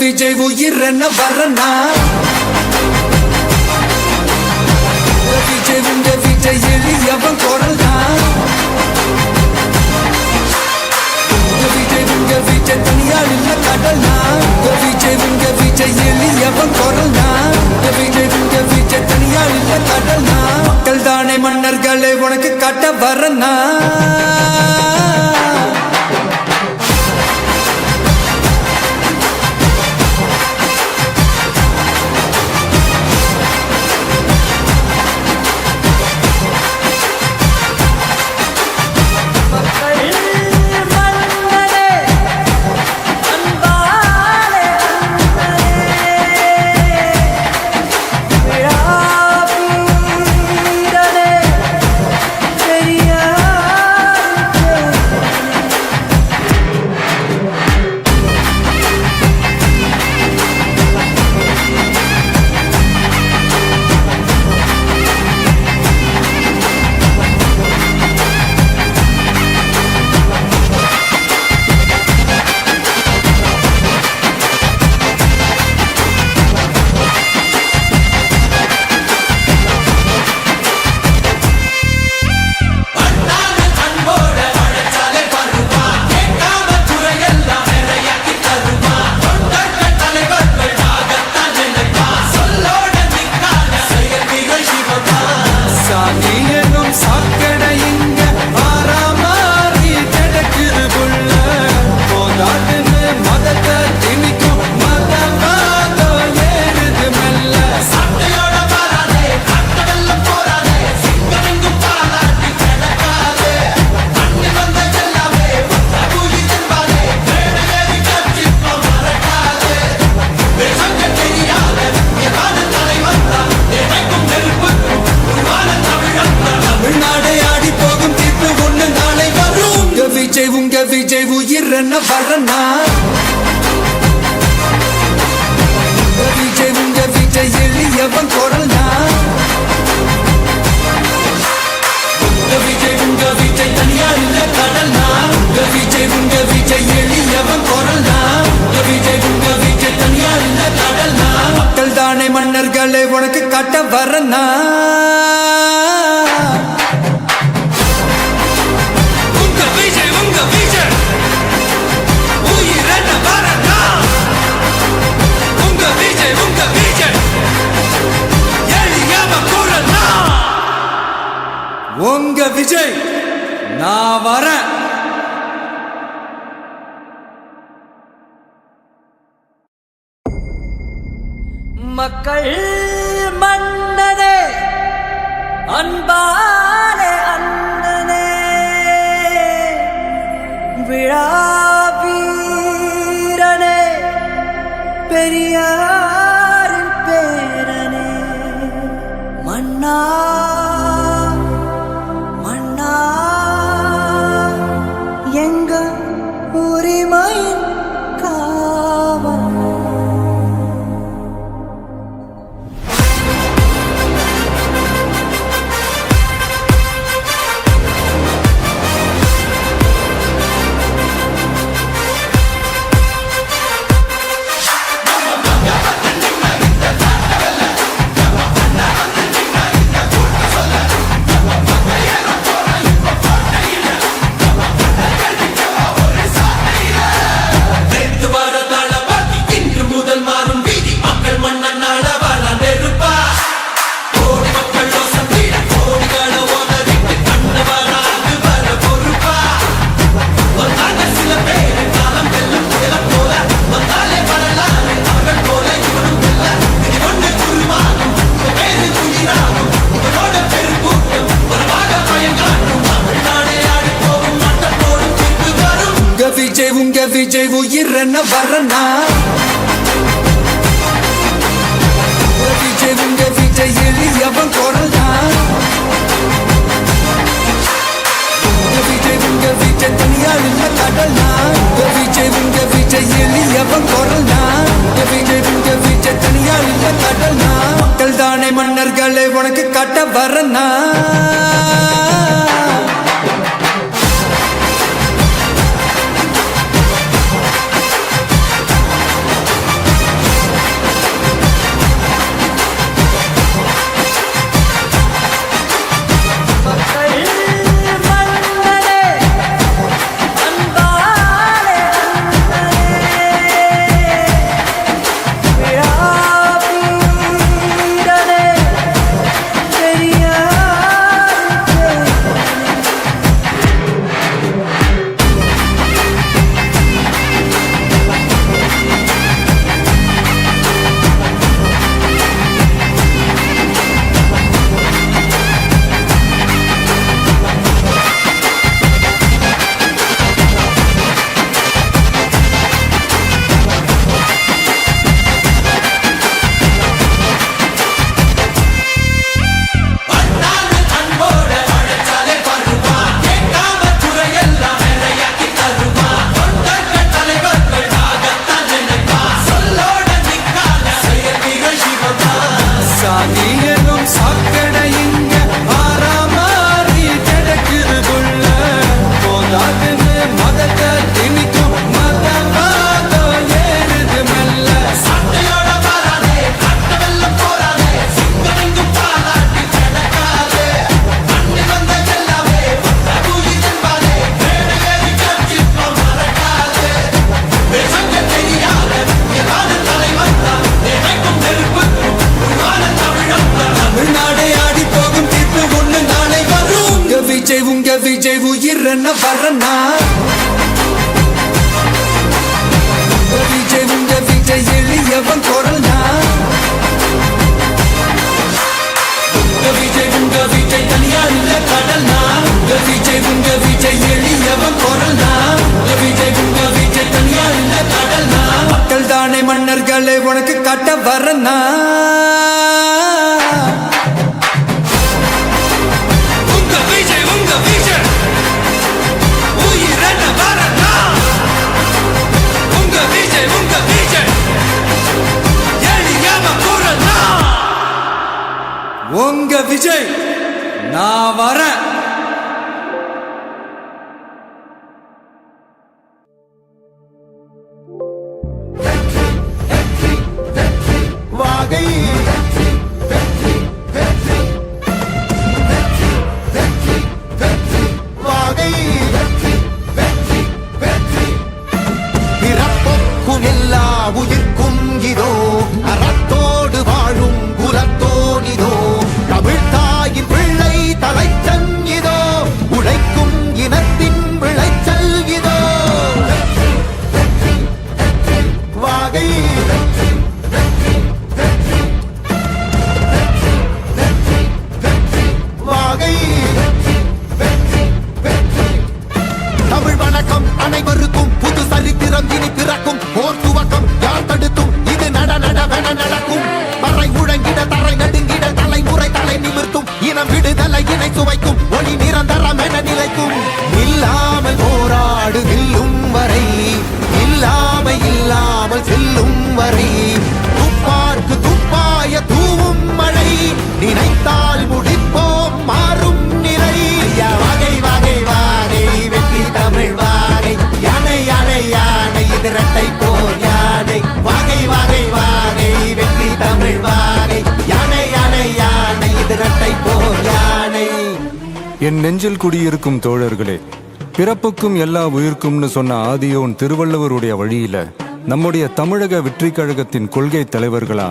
விஜய் உயிரென்ன வரனா விஜய் உங்க விஜய் எளியவன் குரல்தான் விஜய் உங்க விஜய் தனியால் இல்ல கடல்னா விஜய் உங்க விஜய் எளியவன் குரல்தான் விஜய் உங்க விஜய் தனியால் இல்ல கடல்னா மக்கள் தானே மன்னர்களை உனக்கு காட்ட வரனா விஜய் உயிரென்ன வரனா விஜய் உங்க விஜய் எளியவன் குரல்னா விஜய் உங்க விஜய் தனியால் இல்ல கடல்னா விஜய் உங்க விஜய் எளியவன் குரல்னா விஜய் உங்க விஜய் தனியால் இல்ல கடல்னா மக்கள் தானே மன்னர்களை உனக்கு காட்ட வரனா உங்க விஜய் நான் வரேன் மக்கள் மன்னனே அன்பாலே அண்ணனே விழா வீரனே பெரியாரின் பேரனே மன்னா எங்க உரிமையின் காவல் உங்க விஜய் உயிரென்ன வரனா விஜய் உங்க விஜய் எளியவன் குரல்னா விஜய் உங்க விஜய் தனியால் இல்ல கடல்னா விஜய் உங்க விஜய் எளியவன் குரல்னா விஜய் உங்க விஜய் தனியால் இல்ல கடல்னா மக்கள் தானே மன்னர்களை உனக்கு காட்ட வரனா வரனா உங்க விஜய் எளியவன் குரல்னா உங்க விஜய் தனியா இல்ல கடல்னா உங்க விஜய் எளியவன் குரல்னா உங்க விஜய் தனியா இல்ல கடல்னா மக்கள் தானே மன்னர்களே உனக்கு காட்ட வரனா உங்க விஜய் உயிரென வரனா உங்க விஜய் எளியவன் குரல்னா உங்க விஜய் நான் வரேன் வாகை வாகை பிறப்புக்கும் எல்லா உயிர்க்கும் இதோ அறத்தோடு வாழும் குலத்தோனிதோ தமிழ் தாயின் பிள்ளை தலைச்சன் இதோ உழைக்கும் இனத்தின் விளைச்சல் இதோ வாகை வாகை தமிழ் வணக்கம் அனைவருக்கும் புது சரித்திரம் இனி பிறக்கும் போர் துவக்கம் யார் தடுத்தும் இது நடவென நடக்கும் பறை முழங்கிட தரை நடுங்கிட தலைமுறை தலை நிமிர்த்தும் இனம் விடுதலை இணை சுவைக்கும் ஒளி நிரந்தரம் என நிலைக்கும் இல்லாமல் போராடு நில்லும் வரை இல்லாமல் செல்லும் வரை துப்பார்க்கு துப்பாய தூவும் மழை நினைத்தால் முடிப்போம் மாறும் நிலை வாகை வாகை வாகை வெற்றி தமிழ் வாகை யானை யானை யானை இது இரட்டை போர் யானை வாகை வாகை வாகை வெற்றி தமிழ் வாகை யானை யானை யானை இது இரட்டை போர் யானை. என் நெஞ்சில் குடியிருக்கும் தோழர்களே, பிறப்புக்கும் எல்லா உயிர்க்கும்னு சொன்ன ஆதியோன் திருவள்ளுவருடைய வழியில நம்முடைய தமிழக வெற்றிக் கழகத்தின் கொள்கை தலைவர்களா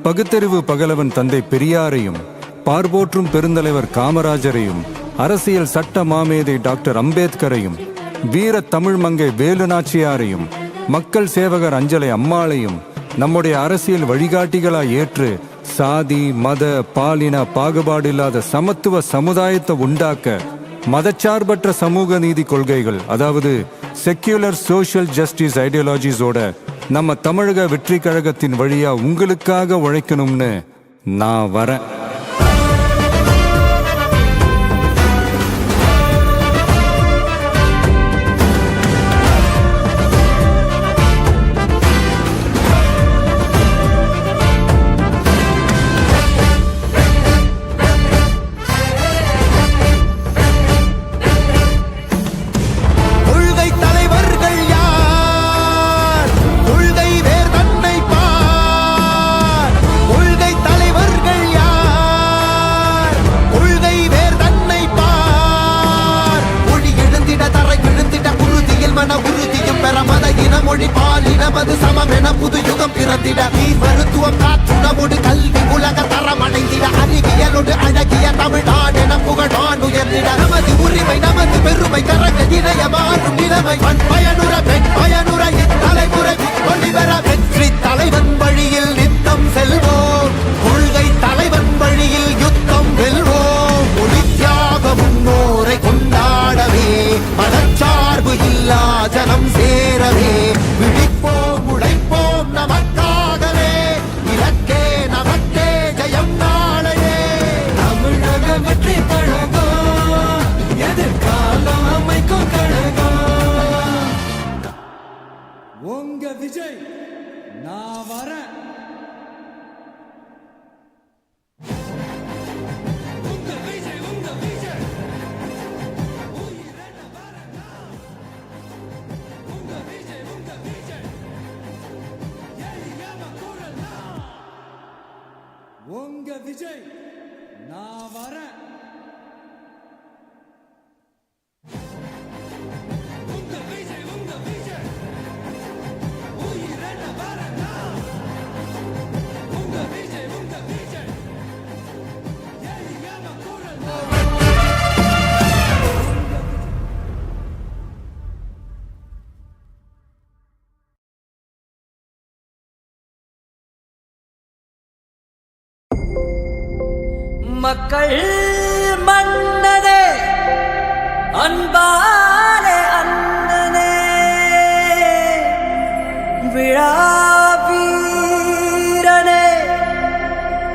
பகுத்தறிவு பகலவன் தந்தை பெரியாரையும் பார்போற்றும் பெருந்தலைவர் காமராஜரையும் அரசியல் சட்ட மாமேதை டாக்டர் அம்பேத்கரையும் வீர தமிழ் மங்கை வேலு நாச்சியாரையும் மக்கள் சேவகர் அஞ்சலை அம்மாளையும் நம்முடைய அரசியல் வழிகாட்டிகளா ஏற்று சாதி மத பாலின பாகுபாடு இல்லாத சமத்துவ சமுதாயத்தை உண்டாக்க மதச்சார்பற்ற சமூக நீதி கொள்கைகள், அதாவது செக்யூலர் சோஷியல் ஜஸ்டிஸ் ஐடியாலஜிஸோட நம்ம தமிழக வெற்றி கழகத்தின் வழியா உங்களுக்காக உழைக்கணும்னு நான் வரேன். மொழி பாலினமது சமம் என புது யுகம் பிறந்திட நீர் மருத்துவம் காற்றுணவோடு கல்வி உலக தரம் அடைந்திட அறிவியலோடு அழகிய தமிழ்நாடு என புகழான் உயர்ந்திட நமது உரிமை நமது பெருமை கரங்க இணைய மாறும் நிலைமை பயனுற பெண் பயனுற தலைமுறை ஒளிவர வெற்றி தலைவன் வழியில் நித்தம் செல்வோம் கொள்கை தலைவன் வழியில் யுத்தம் வெல்வோம் ஒளித்தியாக முன்னோரை கொண்டாடவே மதச்சார்பு இல்லா ஜனம் சேரவே விழிப்போம் உழைப்போம் நமக்காகவே இலக்கே நமக்கே ஜெயம் நாளையே தமிழக வெற்றி கழகம் எதிர்காலம் அமைக்கும் கழகம் உங்க விஜய் நான் வரேன். உங்க விஜய் நான் வரேன். உங்க விஜய் உயிரென வரனா மக்கள் மன்னனே அன்பாலே அண்ணனே விழாவீரனே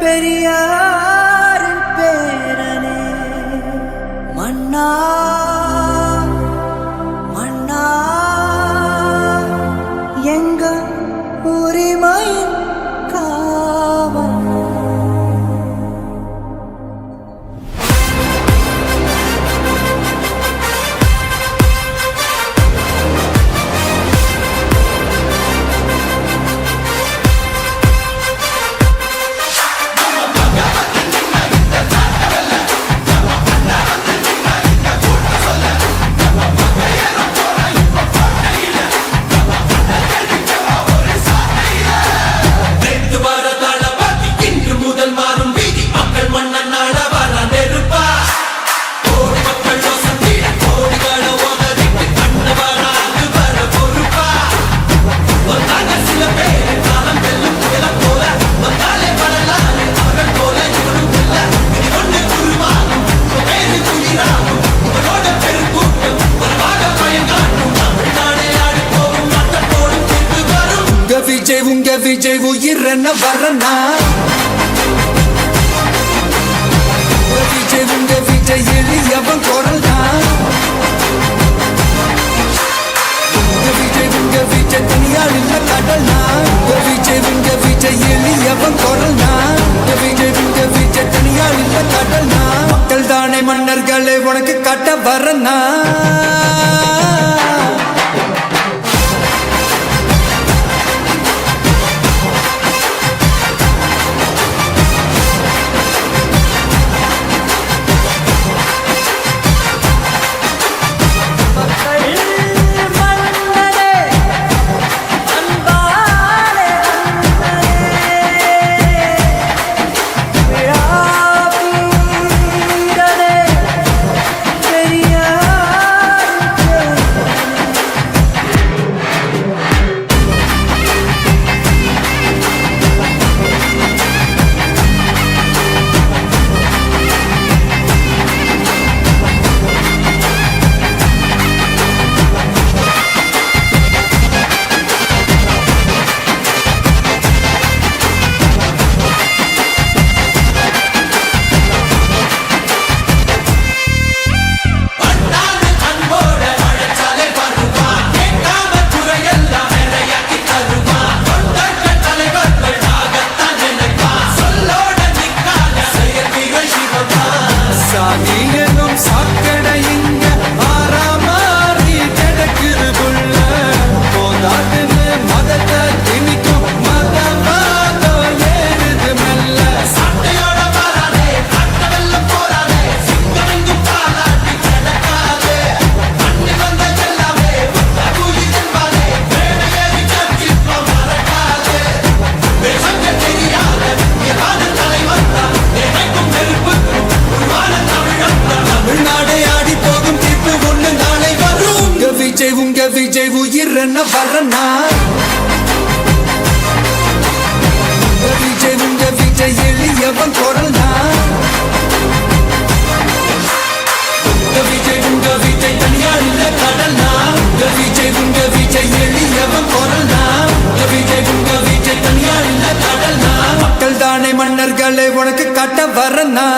பெரியாரின் பேரனே மன்னா மன்னா எங்க உரிமையின் காவல் உங்க விஜய் உயிரென்ன வரனா உங்க விஜய் எளியவன் குரல்னா உங்க விஜய் தனியாள் இல்ல கடல்னா உங்க விஜய் எளியவன் குரல்னா உங்க விஜய் தனியாள் இல்ல கடல்னா மக்கள் தானே மன்னர்களே உனக்கு காட்ட வரனா உங்க விஜய் உயிரென்ன வரனா உங்க விஜய் எளியவன் குரல்னா உங்க விஜய் தனியாள் இல்ல கடல்னா உங்க விஜய் எளியவன் குரல்னா உங்க விஜய் தனியாள் இல்ல கடல்னா மக்கள் தானே மன்னர்களே உனக்கு காட்ட வரனா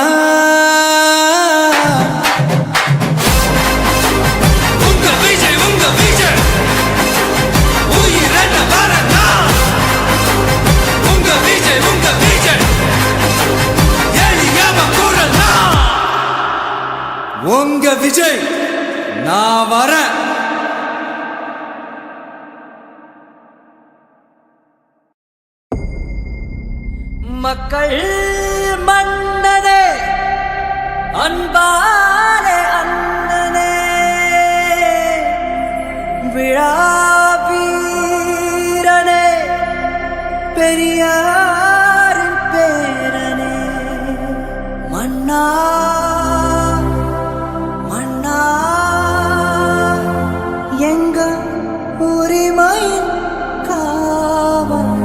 உங்க விஜய் நான் வரேன் மக்கள் மன்னனே அன்பாலே அண்ணனே விழாவீரனே பெரியாரின் பேரனே மன்னா மன்னா எங்க உரிமையின் காவல்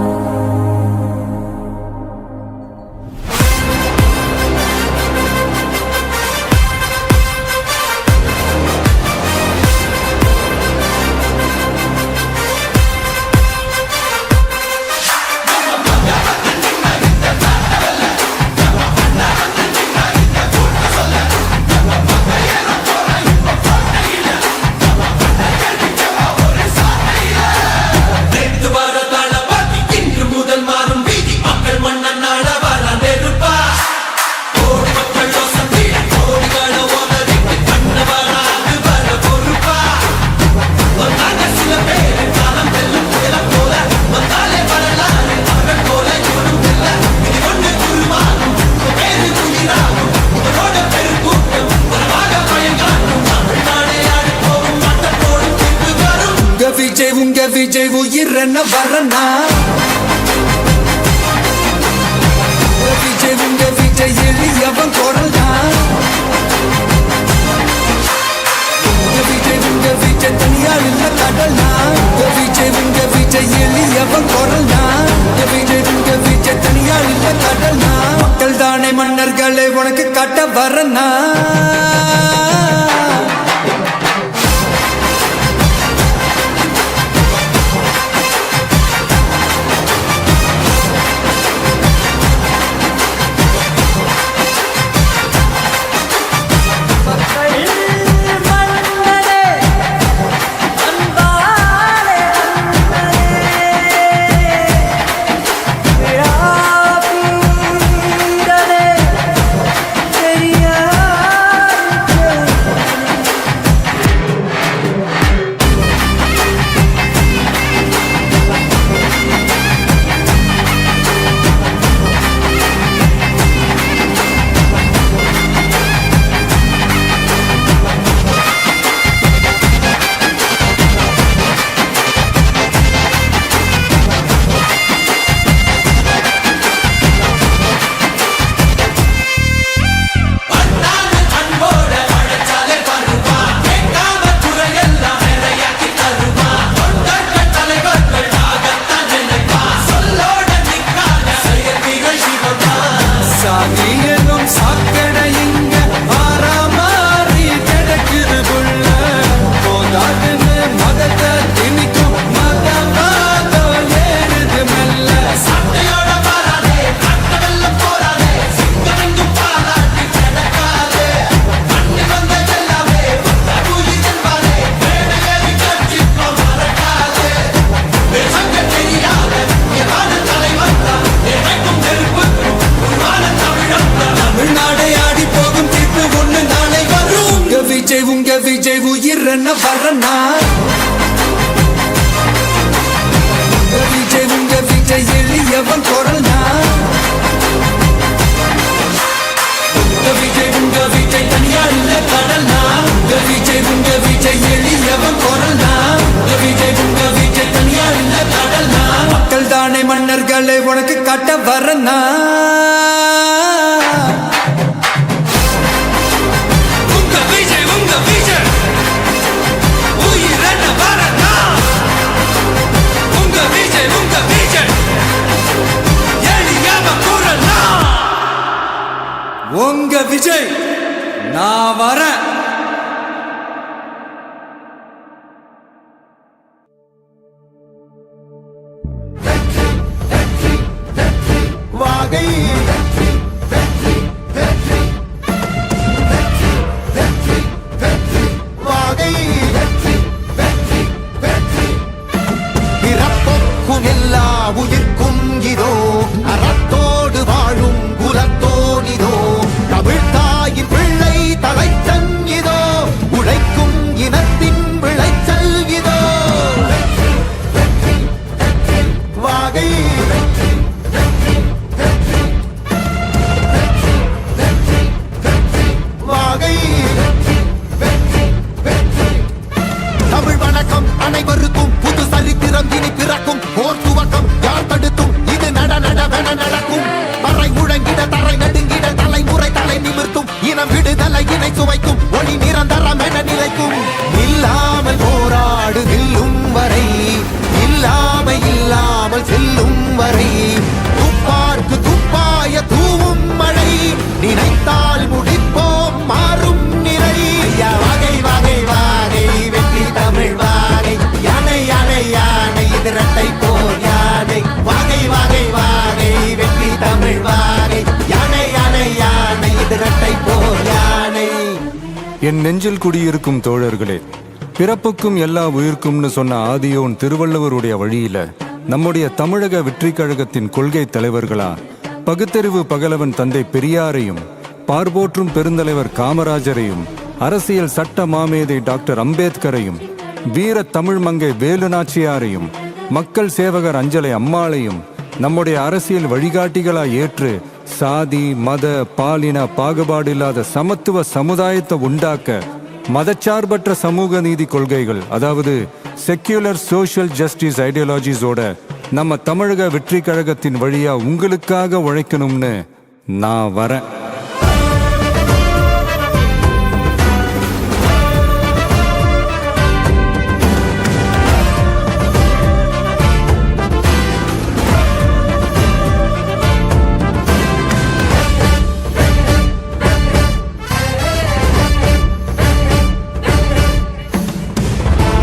விஜய் உயிர் என்ன வரனா விஜய் உங்க விஜய் எளியவன் குரல்னா விஜய் உங்க விஜய் தனியாள் இல்ல கடல்னா விஜய் உங்க விஜய் எளியவன் குரல்னா விஜய் உங்க விஜய் தனியாள் இல்ல கடல்னா மக்கள் தானே மன்னர்களை உனக்கு காட்ட வரனா சாதியனும் சாக்கடை இங்க ஆறாமாறி கிடக்குது புள்ள போதாதுன்னு மதத்தை திணிக்கும் மதவாதம் ஏறுது மெல்ல சட்டையோட வராதே கட்டவெல்ல போராதே சிங்கமெங்கும் பாராட்டி கிடக்காதே மண்ணி வந்த எல்லாமே கூலி என்பாரே மேடையேறி கட்சிக்கோ மறக்காதே சங்க தெரியாத எவான தலைவர் தான் எனக்கும் நெருப்புக்கும் தமிழ்நாடை ஆடி போகும் தீர்ப்பு ஒண்ணு நாளை வரும் உங்க விஜய் உயிர் என்ன வரனா உங்க விஜய் எளியவன் குரல்னா விஜய் உங்க விஜய் தனியாள் இல்ல கடல்னா விஜய் உங்க விஜய் எளியவன் குரல்னா விஜய் உங்க விஜய் தனியாள் இல்ல கடல்னா மக்கள் தானே மன்னர்களை உனக்கு காட்ட வரனா உங்க விஜய் நான் வரேன் வாகை வாகை பிறப்புக்கும் எல்லா உயிர்க்கும் இதோ அறத்தோடு வாழும் குலத்தோனிதோ தமிழ்தாயின் பிள்ளை தலைச்சன் இதோ உழைக்கும் இனத்தின் விளைச்சல் இதோ வாகை வாகை தமிழ் வணக்கம் அனைவருக்கும் புது சரித்திரம் இனி பிறக்கும் போர் துவக்கம் யார் தடுத்தும் இது நடவென நடக்கும் பறை முழங்கிட தரை நடுங்கிட தலைமுறை தலை நிமிர்த்தும் இனம் விடுதலை இணை சுவைக்கும் ஒளி நிரந்தரம் என நிலைக்கும் இல்லாமல் போராடு நில்லும் வரை இல்லாமல் செல்லும் வரை துப்பார்க்கு துப்பாய தூவும் மழை நினைத்தால் முடிப்போம் மாறும் நிலை வாகை வாகை வாகை வெற்றி தமிழ் வாகை யானை யானை யானை இது இரட்டை போர் யானை வாகை வாகை வாகை வெற்றி தமிழ் வாகை யானை யானை யானை இது இரட்டை போர் யானை. என் நெஞ்சில் குடியிருக்கும் தோழர்களே, பிறப்புக்கும் எல்லா உயிர்க்கும்னு சொன்ன ஆதியோன் திருவள்ளுவருடைய வழியில நம்முடைய தமிழக வெற்றிக் கழகத்தின் கொள்கை தலைவர்களா பகுத்தறிவு பகலவன் தந்தை பெரியாரையும் பார்போற்றும் பெருந்தலைவர் காமராஜரையும் அரசியல் சட்ட மாமேதை டாக்டர் அம்பேத்கரையும் வீர தமிழ் மங்கை வேலு நாச்சியாரையும் மக்கள் சேவகர் அஞ்சலை அம்மாளையும் நம்முடைய அரசியல் வழிகாட்டிகளாய் ஏற்று சாதி மத பாலின பாகுபாடு இல்லாத சமத்துவ சமுதாயத்தை உண்டாக்க மதச்சார்பற்ற சமூக நீதி கொள்கைகள், அதாவது செக்யூலர் சோஷியல் ஜஸ்டிஸ் ஐடியாலஜிஸோட நம்ம தமிழக வெற்றி கழகத்தின் வழியா உங்களுக்காக உழைக்கணும்னு நான் வரேன்.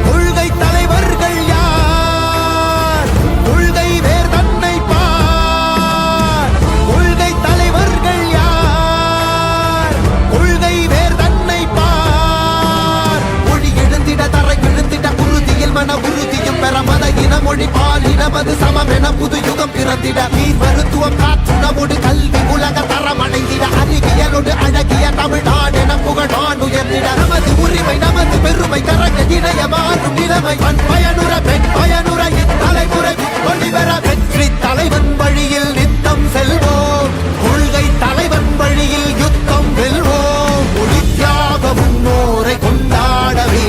கொள்கை தலைவர்கள் யார்? கொள்கை வேர் தன்னை பார். கொள்கை தலைவர்கள் யார்? கொள்கை வேர் தன்னை பார். மொழி எழுந்திட தரை விழுந்திட உறுதியில் மன உறுதியும் பெற மத இன மொழி பால் இனமது சமம் என புது யுகம் பிறந்திட நீர் மருத்துவம் காற்றுணவோடு கல்வி உலக தரம் அடைந்திட அறிவியலோடு அழகிய தமிழ்நாடு என புகழான் உயர்ந்திட நமது உரிமை நமது பெருமை கரங்க இணைய மாறும் நிலைமை பண் பயனுற பெண் பயனுற இத்தலைமுறை ஒளிவர வெற்றி தலைவன் வழியில் நித்தம் செல்வோம். கொள்கை தலைவன் வழியில் யுத்தம் வெல்வோம். ஒளித்தியாக முன்னோரை கொண்டாடவே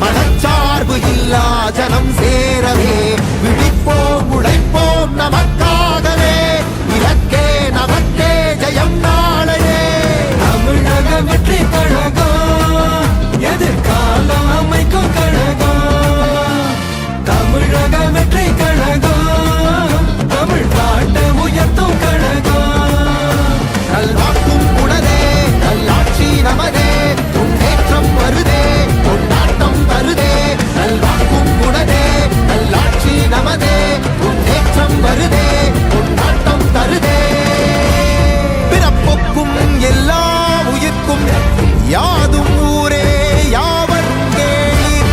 மனச்சார்பு இல்லா ஜனம் சேரவே விழிப்போம் உழைப்போம் நமக்காகவே இலக்கே நமக்கே ஜெயம் நாளையே. தமிழக வெற்றி கழகம் எதிர்காலம் அமைக்கும் கழகம். தமிழக வெற்றி கழகம் தமிழ்நாட்டை உயர்த்தும் கழகம். நல்வாக்கும் உணரே நல்லாட்சி நமதே முன்னேற்றம் வருதே கொண்டாட்டம் வருதே. நல்வாக்கும் உணரே நல்லாட்சி நமதே முன்னேற்றம் வருதே கொண்டாட்டம் தருதே. பிறப்புக்கும் எல்லா உயிர்க்கும் யாதும் ஊரே யாவரும் கேளீர்.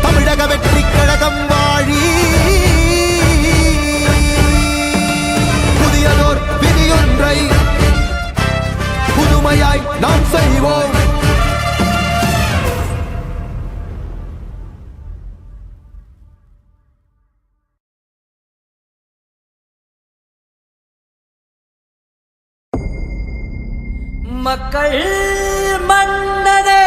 தமிழக வெற்றி கழகம் வாழி. புதியதோர் விதியொன்றை புதுமையாய் நாம் செய்வோம். மக்கள் மன்னனே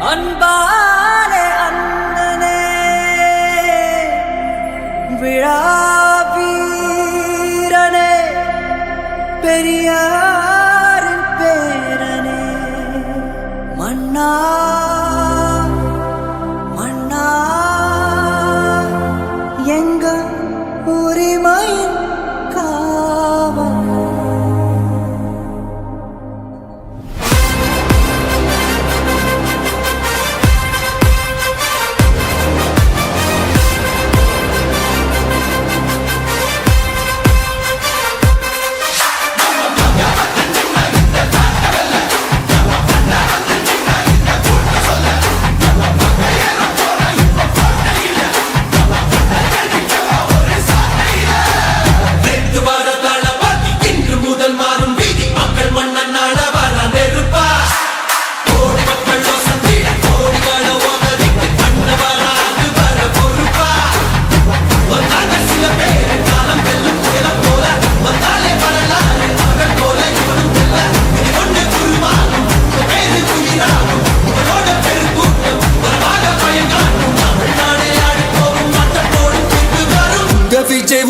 அன்பாலே அண்ணனே விழாவீரனே பெரியாரின் பேரனே மன்னா மன்னா எங்க உரிமையின் காவல்.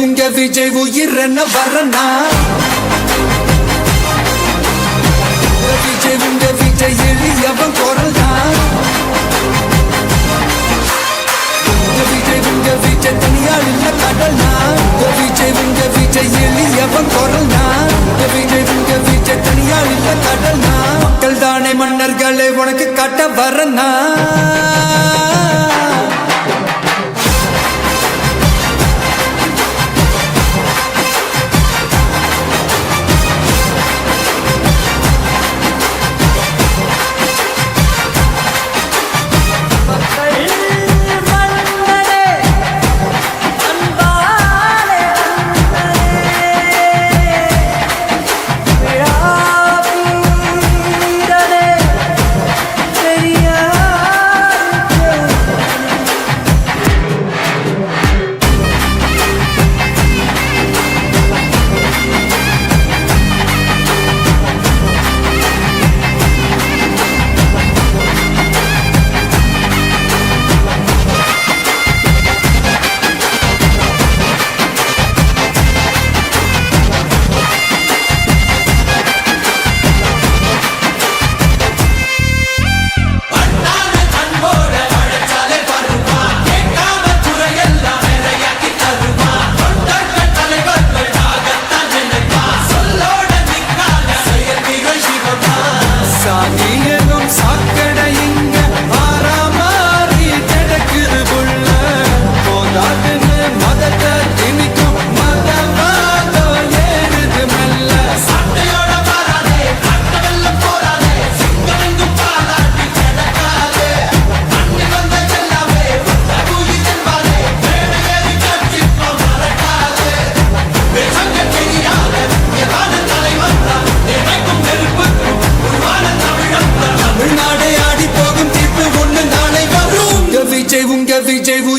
உங்க விஜய் உயிரென்ன வரனா. உங்க விஜய் எளியவன் குரல்னா. உங்க விஜய் தனியாள் இல்ல கடல்னா. உங்க விஜய் எளியவன் குரல்னா. உங்க விஜய் தனியாள் இல்ல கடல்னா. மக்கள் தானே மன்னர்களே உனக்கு காட்ட வரனா. விழாவீரனே பெரியாரின்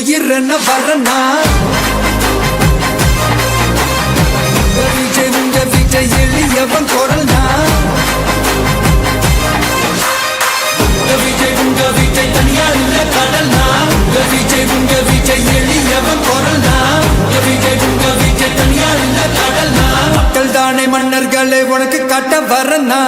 உயிர் என்ன வரனா விஜய் உங்க விஜய் எளியவன் குரல்னா விஜய் உங்க விஜய் தனியா இல்ல கடல்னா விஜய் உங்க விஜய் எளியவன் குரல்னா விஜய் உங்க விஜய் தனியா இல்ல கடல்னா மக்கள் தானே மன்னர்களே உனக்கு காட்ட வரனா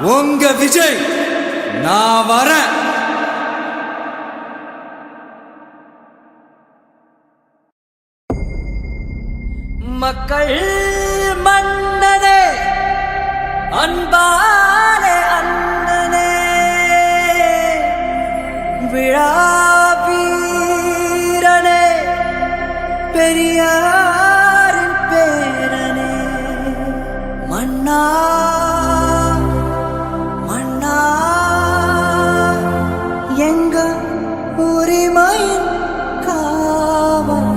உங்க விஜய் நான் வரேன். மக்கள் மன்னனே அன்பாலே அண்ணனே விழா வீரனே பெரியாரின் பேரனே மன்னா எங்க உரிமையின் காவல்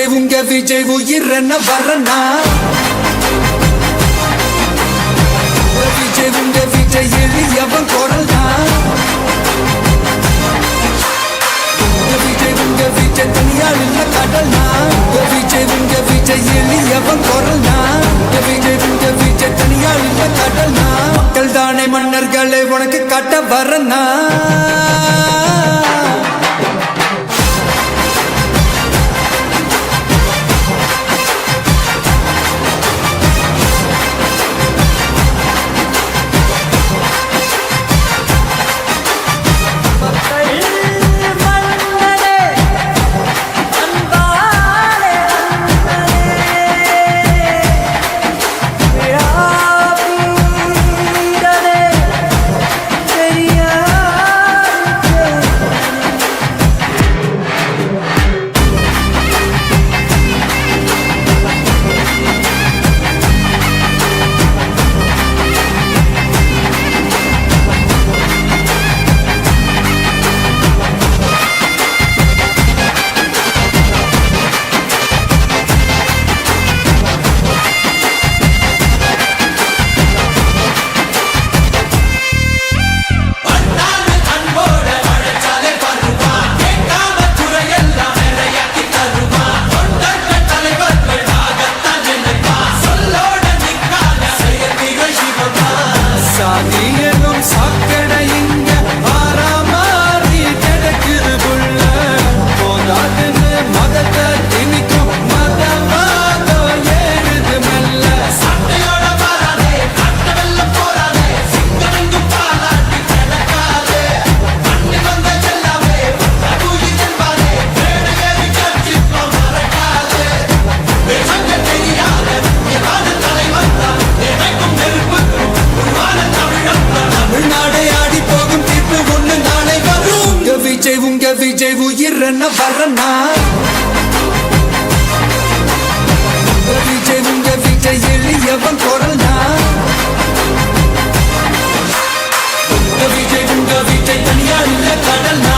உங்க விஜய் உயிர் என்ன வரனா விஜய் உங்க விஜய் எளியவன் குரல்னா விஜய் உங்க விஜய் தனியா இல்ல கடல்னா விஜய் உங்க விஜய் எளியவன் குரல்னா விஜய் உங்க விஜய் தனியா இல்ல கடல்னா மக்கள் தானே மன்னர்களே உனக்கு காட்ட வரனா விஜய் உயிர் என்ன வரனா விஜய் உங்க விஜய் எளியவன் குரல்னா விஜய் உங்க விஜய் தனியா இல்ல கடல்னா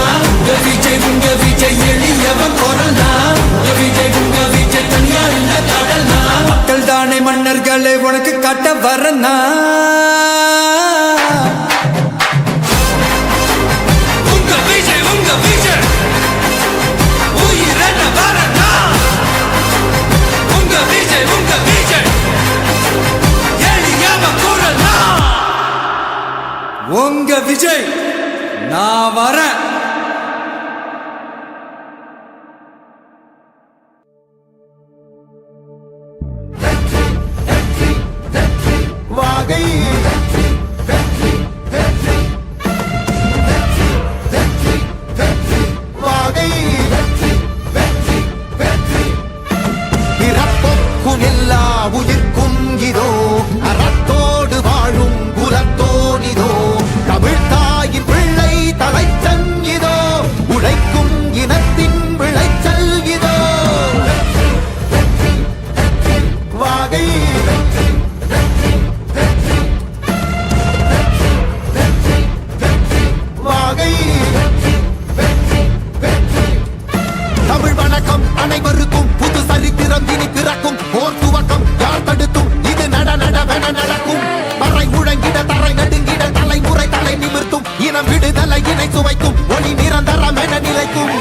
விஜய் உங்க விஜய் எளியவன் குரல்னா விஜய் உங்க விஜய் தனியா இல்ல கடல்னா மக்கள் தானே மன்னர்களே உனக்கு காட்ட வரனா உங்க விஜய் உயிர் என்ன வரனா விஜய் நான் வரேன். வாகை வாகை பிறப்புக்கும் எல்லா உயிர்க்கும் இதோ அறத்தோடு வாழும் குலத்தோனிதோ தமிழ் தாயின் பிள்ளை தலைச்சன் இதோ உழைக்கும் இனத்தின் விளைச்சல் இதோ வாகை வாகை தமிழ் வணக்கம் அனைவருக்கும் புது சரித்திரம் இனி பிறக்கும் போர் துவக்கம் யார் தடுத்தும் இது நடவென நடக்கும் பறை முழங்கிட தரை நடுங்கிட தலைமுறை தலை நிமிர்த்தும் இனம் விடுதலை இணை சுவைக்கும் ஒளி நிரந்தரம் என நிலைக்கும்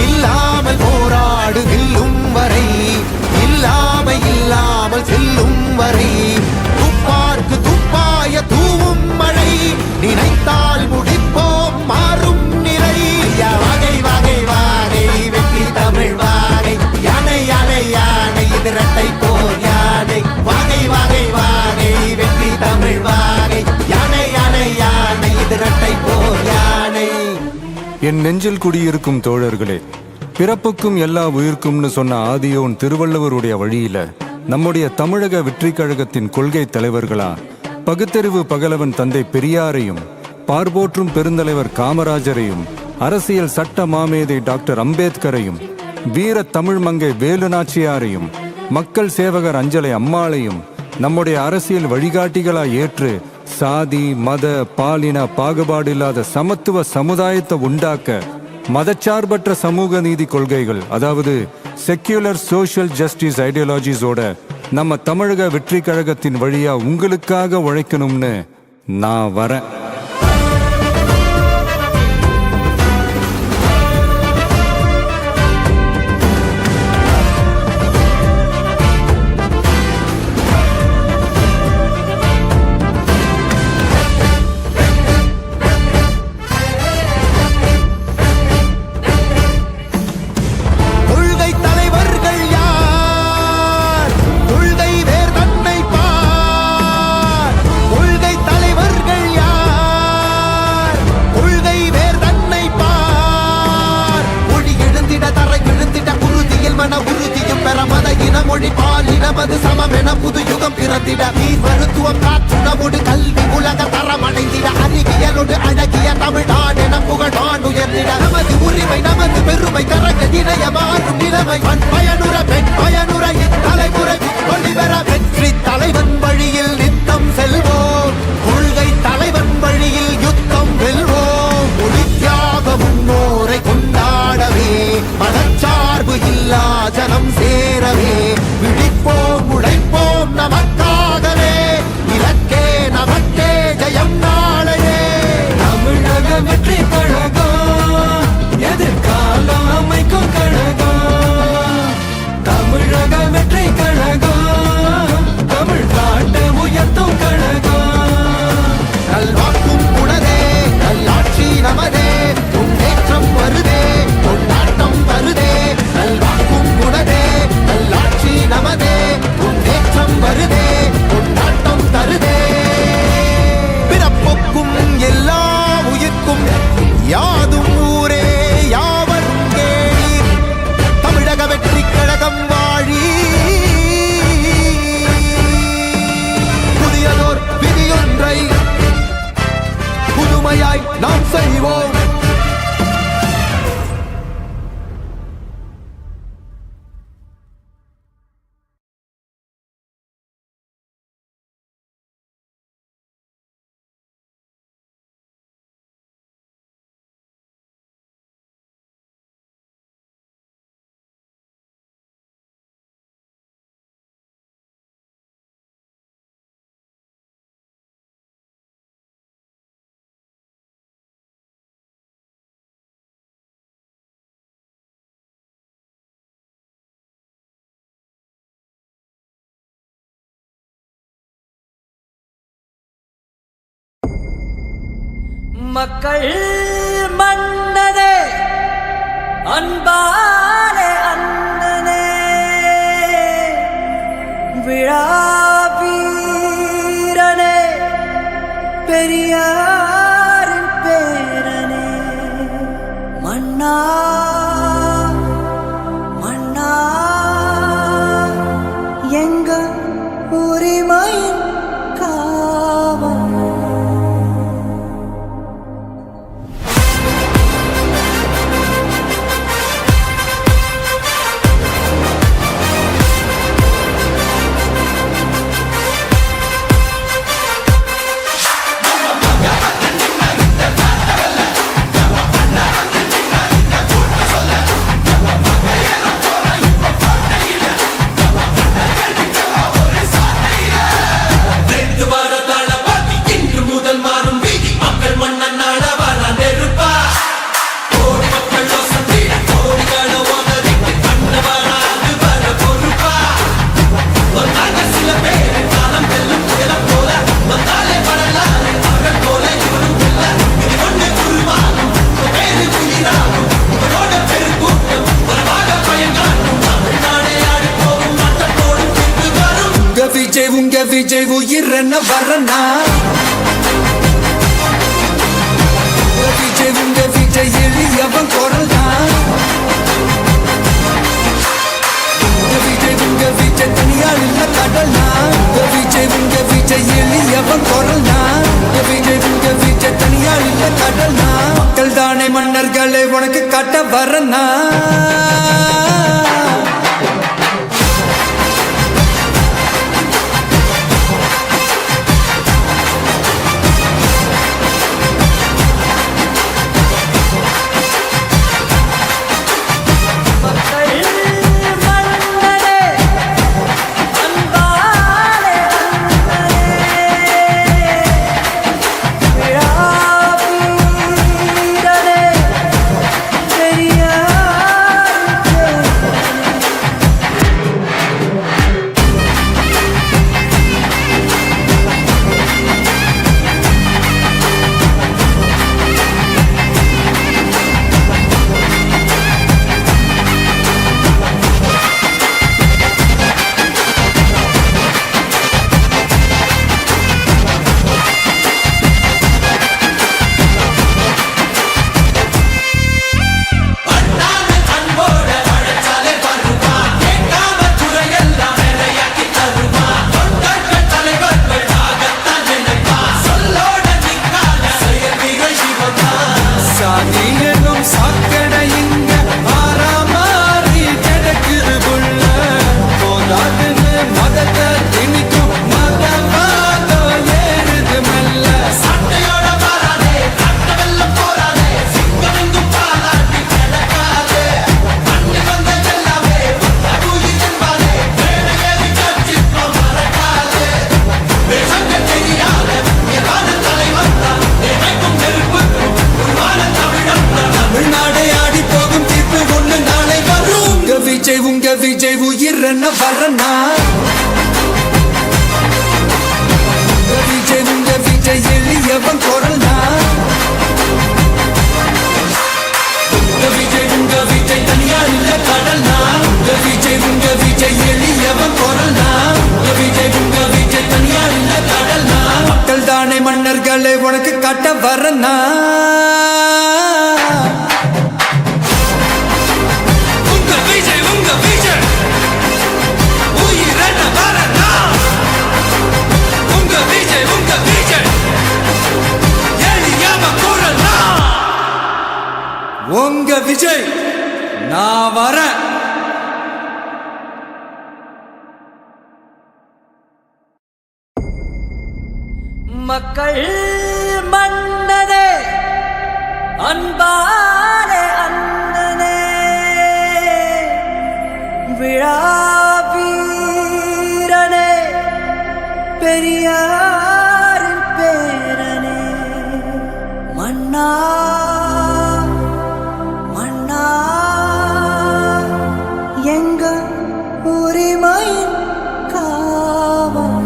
இல்லாமல் போராடு நில்லும் வரை இல்லாமல் செல்லும் வரை துப்பார்க்கு துப்பாய தூவும் மழை நினைத்தால் முடிப்போம் மாறும் நிலை வாகை வாகை வாகை வெற்றி தமிழ் வாகை யானை யானை யானை இது இரட்டை போர் யானை வாகை வாகை வாகை வெற்றி தமிழ் வாகை யானை யானை யானை இது இரட்டை போர் யானை. என் நெஞ்சில் குடியிருக்கும் தோழர்களே, பிறப்புக்கும் எல்லா உயிர்க்கும்னு சொன்ன ஆதியோன் திருவள்ளுவருடைய வழியில நம்முடைய தமிழக வெற்றிக் கழகத்தின் கொள்கை தலைவர்களா பகுத்தறிவு பகலவன் தந்தை பெரியாரையும், பார்போற்றும் பெருந்தலைவர் காமராஜரையும், அரசியல் சட்ட மாமேதை டாக்டர் அம்பேத்கரையும், வீர தமிழ் மங்கை வேலு நாச்சியாரையும், மக்கள் சேவகர் அஞ்சலை அம்மாளையும் நம்முடைய அரசியல் வழிகாட்டிகளா ஏற்று சாதி மத பாலின பாகுபாடு இல்லாத சமத்துவ சமுதாயத்தை உண்டாக்க மதச்சார்பற்ற சமூக நீதி கொள்கைகள், அதாவது செக்யூலர் சோஷியல் ஜஸ்டிஸ் ஐடியாலஜிஸோட நம்ம தமிழக வெற்றி கழகத்தின் வழியா உங்களுக்காக உழைக்கணும்னு நான் வரேன். மொழி பாலினமது சமமென புது யுகம் பிறந்திட நீர் மருத்துவம் காற்றுணவோடு கல்வி உலக தரம் அடைந்திட அறிவியலோடு அழகிய தமிழ்நாடு நம் புகழான் உயர்ந்திட நமது உரிமை நமது பெருமை கரங்க இணைய மாறும் நிலைமை பயனுற பெண் பயனுற இத்தலைமுறை ஒளிபெற வெற்றி தலைவன் வழியில் நித்தம் செல்வோம் கொள்கை தலைவன் வழியில் யுத்தம் வெல்வோம் ஒளித்தியாக முன்னோரை கொண்டாடவே மதச்சார்பு இல்லா ஜனம் சேரவே விழிப்போம் உழைப்போம் நமக்காகவே இலக்கே நமக்கே ஜெயம் நாளையே. தமிழக வெற்றி கழகம் எதிர்காலம் அமைக்கும் கழகம். தமிழக வெற்றி கழகம் தமிழ்நாட்டை உயர்த்தும் கழகம். நல்வாக்கும் உணரே நல்லாட்சி நமதே முன்னேற்றம் வருதே கொண்டாட்டம் வருதே நல்வாக்கும் உணரே மக்கள் மன்னனே அன்பாலே அண்ணனே விழாவீரனே பெரியாரின் பேரனே மன்னா மன்னா எங்க உரிமையின் காவல் உங்க விஜய் உயிரன வரனா உங்க விஜய் எளியவன் குரல்னா உங்க விஜய் தனியால் இல்ல கடல்னா உங்க விஜய் எளியவன் குரல்னா உங்க விஜய் தனியால் இல்ல கடல்னா மக்கள் தானே மன்னர்களை உனக்கு காட்ட வரனா உங்க விஜய் உயிரன வரனா உங்க விஜய் எளியவன் குரல்னா உங்க விஜய் தனியால் இல்ல கடல்னா உங்க விஜய் எளியவன் குரல்னா உங்க விஜய் தனியால் இல்ல கடல்னா மக்கள் தானே மன்னர்களை உனக்கு காட்ட வரனா உங்க விஜய் நான் வரேன் மக்கள் மன்னனே அன்பாலே அண்ணனே விழாவீரனே பெரியாரின் பேரனே மன்னா மன்னா எங்க உரிமையின் காவல்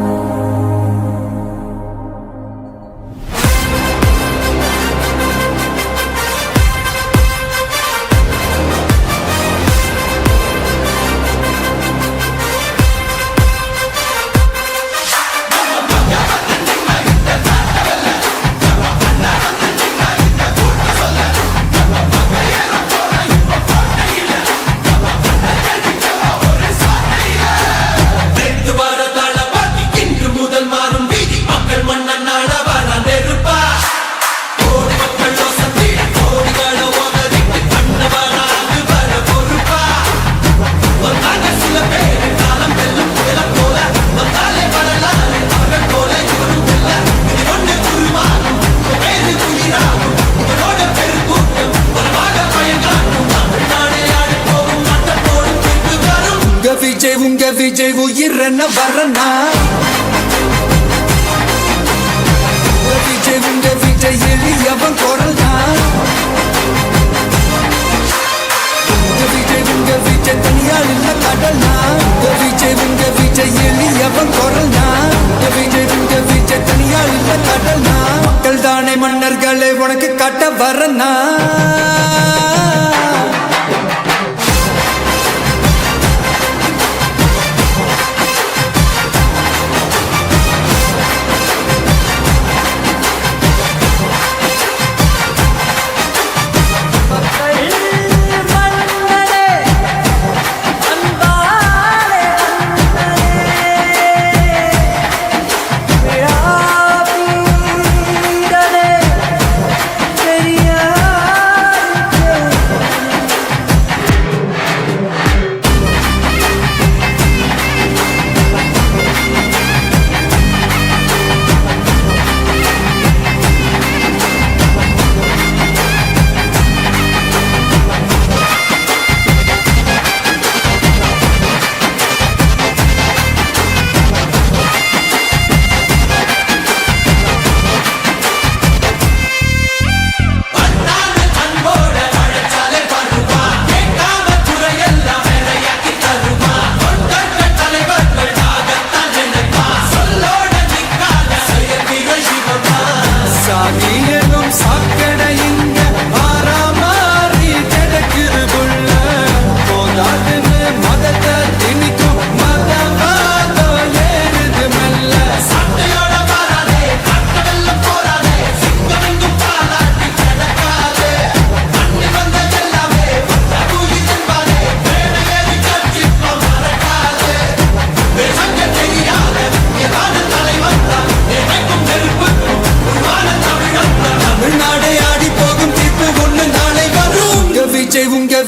விஜய் உயிர் என்ன வரனா உங்க விஜய் எளியவன் குரல்னா உங்க விஜய் தனியால் இல்ல கடல்னா உங்க விஜய் எளியவன் குரல்னா உங்க விஜய் தனியால் இல்ல கடல்னா மக்கள் தானே மன்னர்களே உனக்கு காட்ட வரனா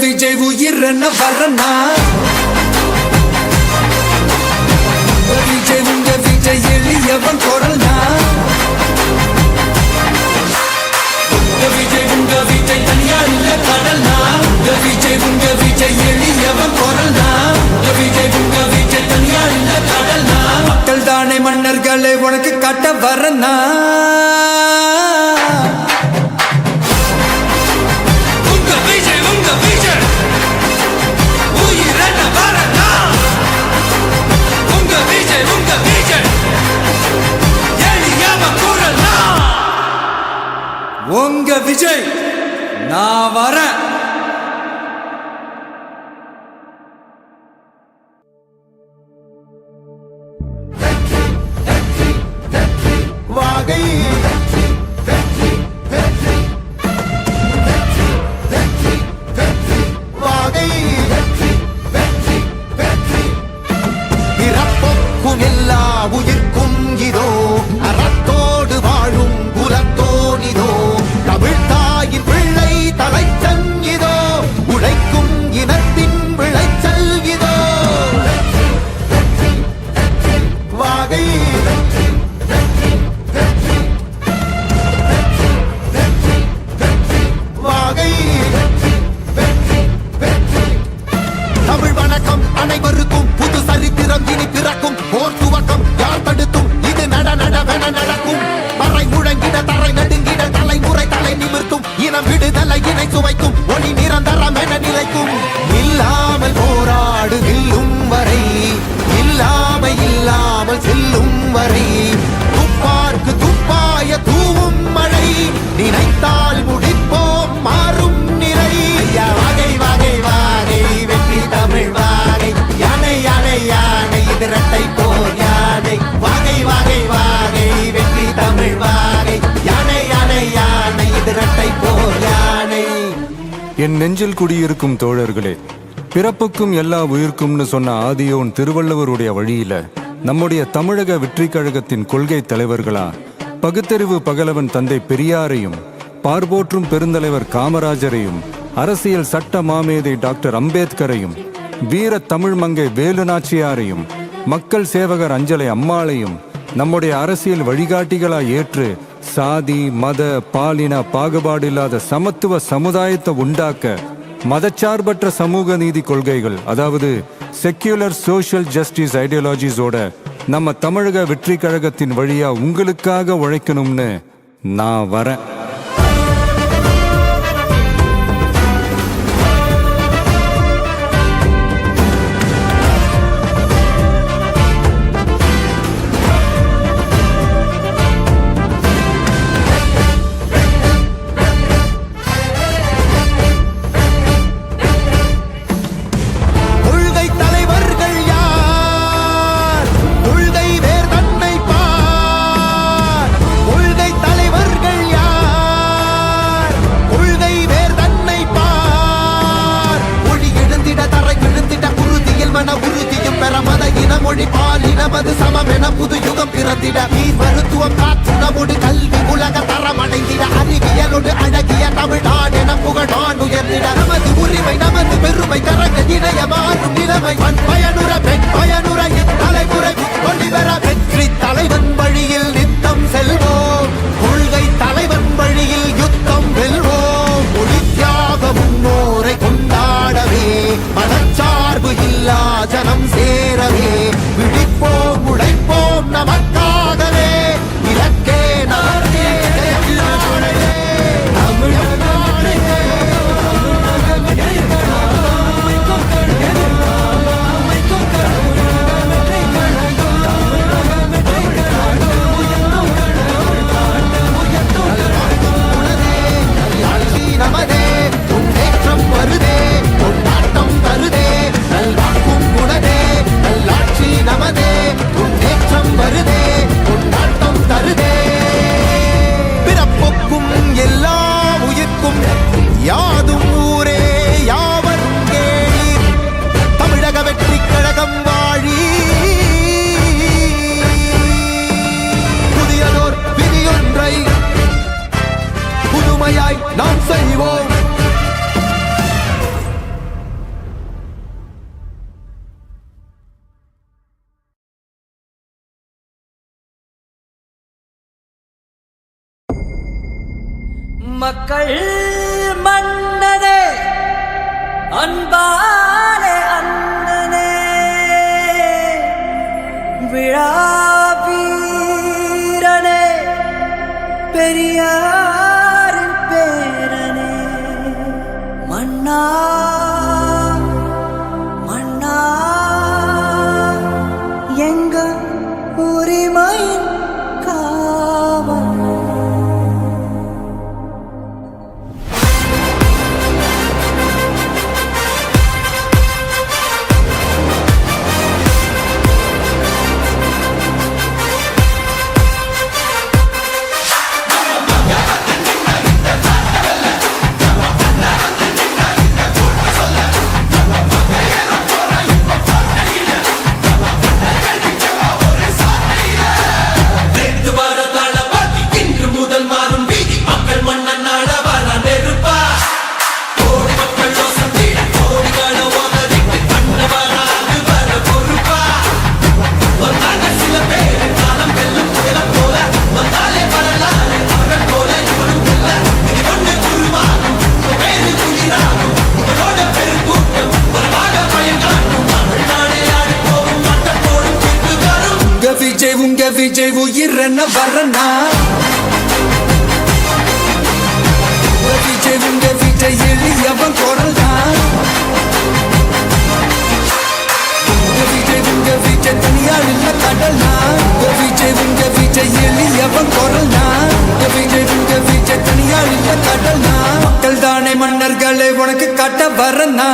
விஜய் உயிர் என்ன வரனா உங்க விஜய் எளியவன் குரல்னா உங்க விஜய் தனியால் இல்ல கடல்னா உங்க விஜய் எளியவன் குரல்னா உங்க விஜய் தனியால் இல்ல கடல்னா மக்கள் தானே மன்னர்களே உனக்கு காட்ட வரனா உங்க விஜய் நான் வரேன். வாகை வாகை பிறப்புக்கும் எல்லா உயிர்க்கும் இதோ அறத்தோடு வாழும் குலத்தோனிதோ தமிழ்தாயின் பிள்ளை தலைச்சன் இதோ உழைக்கும் இனத்தின் விளைச்சல் இதோ வாகை வாகை தமிழ் வணக்கம் அனைவருக்கும் புது சரித்திரம் இனி பிறக்கும் போர் துவக்கம் யார் தடுத்தும் இது நடவென நடக்கும் பறை முழங்கிட தரை நடுங்கிட தலைமுறை தலை நிமிர்த்தும் இனம் விடுதலை இணை சுவைக்கும் ஒளி நிரந்தரம் என நிலைக்கும் இல்லாமல் போராடு நில்லும் வரை இல்லாமல் செல்லும் வரை துப்பார்க்கு துப்பாய தூவும் மழை நினைத்தால் முடிப்போம் மாறும் நிறை வாகை வாகை வாகை வெற்றி தமிழ் வாகை யானை யானை யானை இது இரட்டை போர் யானை வாகை வாகை வாகை வெற்றி தமிழ் வாகை யானை யானை யானை இது இரட்டை போர் யானை. என் நெஞ்சில் குடியிருக்கும் தோழர்களே, பிறப்புக்கும் எல்லா உயிர்க்கும்னு சொன்ன ஆதியோன் திருவள்ளுவருடைய வழியில நம்முடைய தமிழக வெற்றிக் கழகத்தின் கொள்கை தலைவர்களா பகுத்தறிவு பகலவன் தந்தை பெரியாரையும், பார்போற்றும் பெருந்தலைவர் காமராஜரையும், அரசியல் சட்ட மாமேதை டாக்டர் அம்பேத்கரையும், வீர தமிழ் மங்கை வேலு நாச்சியாரையும், மக்கள் சேவகர் அஞ்சலை அம்மாளையும் நம்முடைய அரசியல் வழிகாட்டிகளா ஏற்று சாதி மத பாலின பாகுபாடு இல்லாத சமத்துவ சமுதாயத்தை உண்டாக்க மதச்சார்பற்ற சமூக நீதி கொள்கைகள், அதாவது செக்யூலர் சோஷியல் ஜஸ்டிஸ் ஐடியாலஜிஸோட நம்ம தமிழக வெற்றி கழகத்தின் வழியா உங்களுக்காக உழைக்கணும்னு நான் வரேன். மொழி பாலினமது சமமென புது யுகம் பிறந்திட நீர் மருத்துவம் காற்றுணவோடு கல்வி உலக தரமடைந்திட அறிவியலோடு அழகிய தமிழ்நாடு என புகழான் உயர்ந்திட நமது உரிமை நமது பெருமை தரங்க இணைய மாறும் நிலைமை பயனுற பெண் பயனுற இத்தலைமுறை ஒளிவர வெற்றி தலைவன் வழியில் நித்தம் செல்வோம், கொள்கை தலைவன் வழியில் யுத்தம் வெல்வோம். மொழி தியாக முன்னோரை கொண்டாடவே மனச்சார்பு இல்லா ஜனம் சேரவே விழிப்போம் உழைப்போம் நமக்காகவே இலக்கே நமக்கே தமிழ்நாடே தமிழ்நாடே. நமதே முன்னேற்றம் வருதே கொண்டாட்டம் தருதே நல்வாக்கும் குணதே நல்லாட்சி நமதே முன்னேற்றம் வருதே கொண்டாட்டம் தருதே. பிறப்புக்கும் எல்லா உயிர்க்கும் யாதும் ஊரே யாவரும் கேளீர் தமிழக வெற்றி கழகம் வாழி. புதியதோர் விதியொன்றை புதுமையாய் நாம் செய்வோம். மக்கள் மன்னனே அன்பாலே அண்ணனே விழாவீரனே பெரியாரின் பேரனே மன்னா மன்னா எங்க உரிமையின் காவல். உங்க விஜய் உயிரன வரனா விஜய் உங்க விஜய் எளியவன் குரல்னா விஜய் உங்க விஜய் தனியார் இல்ல கடல்னா விஜய் உங்க விஜய் எளியவன் குரல்னா விஜய் உங்க விஜய் தனியார் இல்ல கடல்னா மக்கள் தானே மன்னர்களை உனக்கு காட்ட வரனா.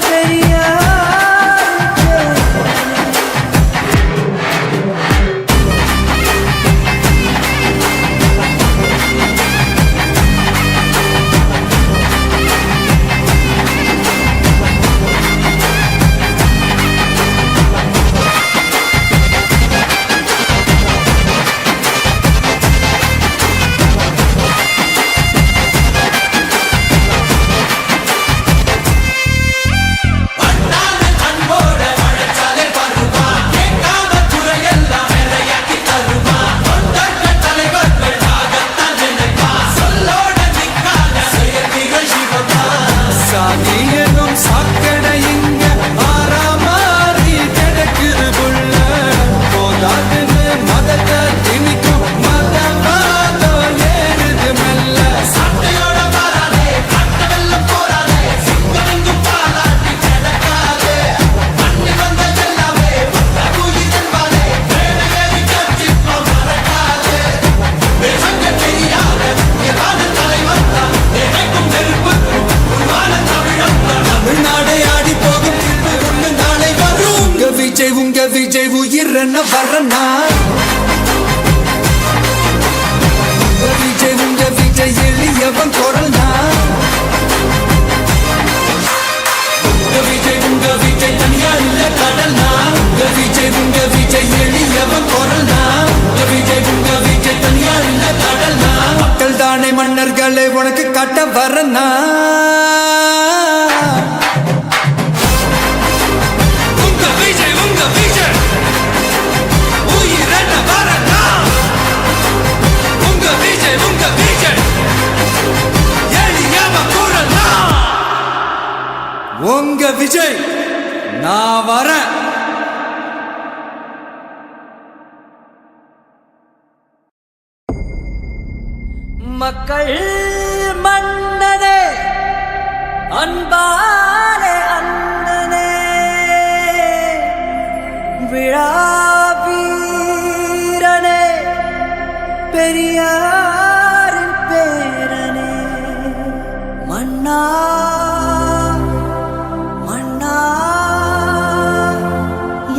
பெரியார் உயிர் என்ன வரனா விஜய் உங்க விஜய் எளியவன் குரல்னா விஜய் உங்க விஜய் தனியா இல்ல கடல்னா விஜய் உங்க விஜய் எளியவன் குரல்னா விஜய் உங்க விஜய் தனியா இல்ல கடல்னா மக்கள் தானே மன்னர்களே உனக்கு காட்ட வரனா உங்க விஜய் உயிர் என்ன வரனா உங்க விஜய் எளியவன் குரல்னா உங்க விஜய் நான் வரேன். மக்கள் மன்னனே அன்பாலே அண்ணனே விழாவீரனே பெரியாரின் பேரனே மன்னா மன்னா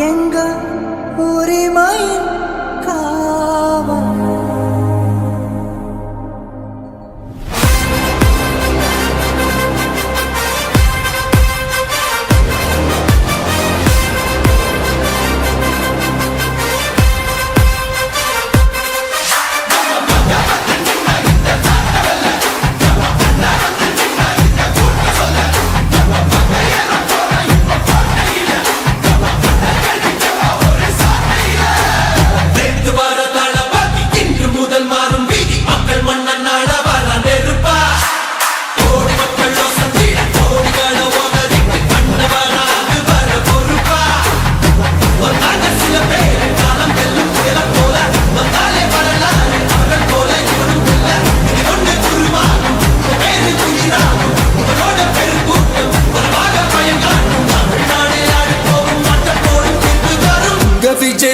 எங்க உரிமையின் காவல்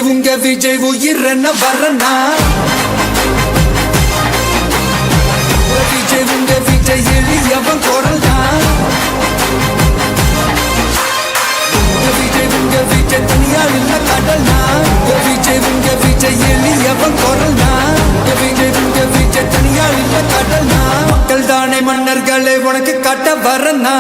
உங்க விஜய் உயிர் என்ன வரனா விஜய் உங்க விஜய் எளியவன் குரல்னா விஜய் உங்க விஜய் தனியா இல்ல கடல்னா விஜய் உங்க விஜய் எளியவன் குரல்னா விஜய் உங்க விஜய் தனியா இல்ல கடல்னா மக்கள் தானே மன்னர்களே உனக்கு காட்ட வரனா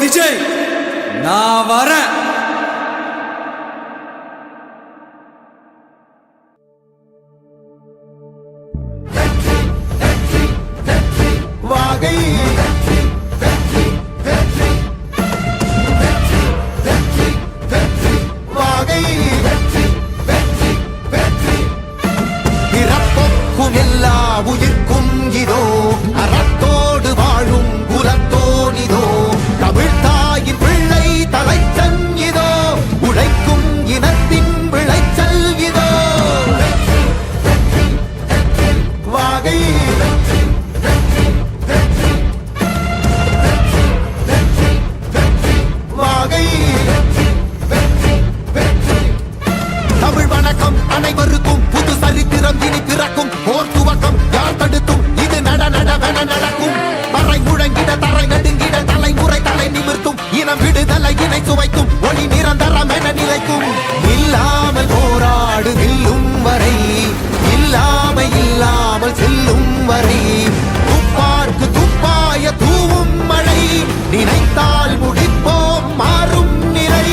விஜய் நான் வரேன். வாகை வாகை பிறப்புக்கும் எல்லா உயிர்க்கும் இதோ அறத்தோடு வாழும் குலத்தோனிதோ தமிழ்தாயின் பிள்ளை தலைச்சன் இதோ உழைக்கும் இனத்தின் விளைச்சல் இதோ வாகை வாகை தமிழ் வணக்கம் அனைவருக்கும் புது சரித்திரம் இனி பிறக்கும் போர் துவக்கம் யார் தடுத்தும் இது நடவென நடக்கும் பறை முழங்கிட தரை நடுங்கிட தலைமுறை தலை நிமிர்த்தும் இனம் விடுதலை இணை சுவைக்கும் ஒளி நிரந்தரம் என நிலைக்கும் இல்லாமல் போராடு நில்லும் வரை இல்லாமல் செல்லும் வரை துப்பார்க்கு துப்பாய தூவும் மழை நினைத்தால் முடிப்போம் மாறும் நிலை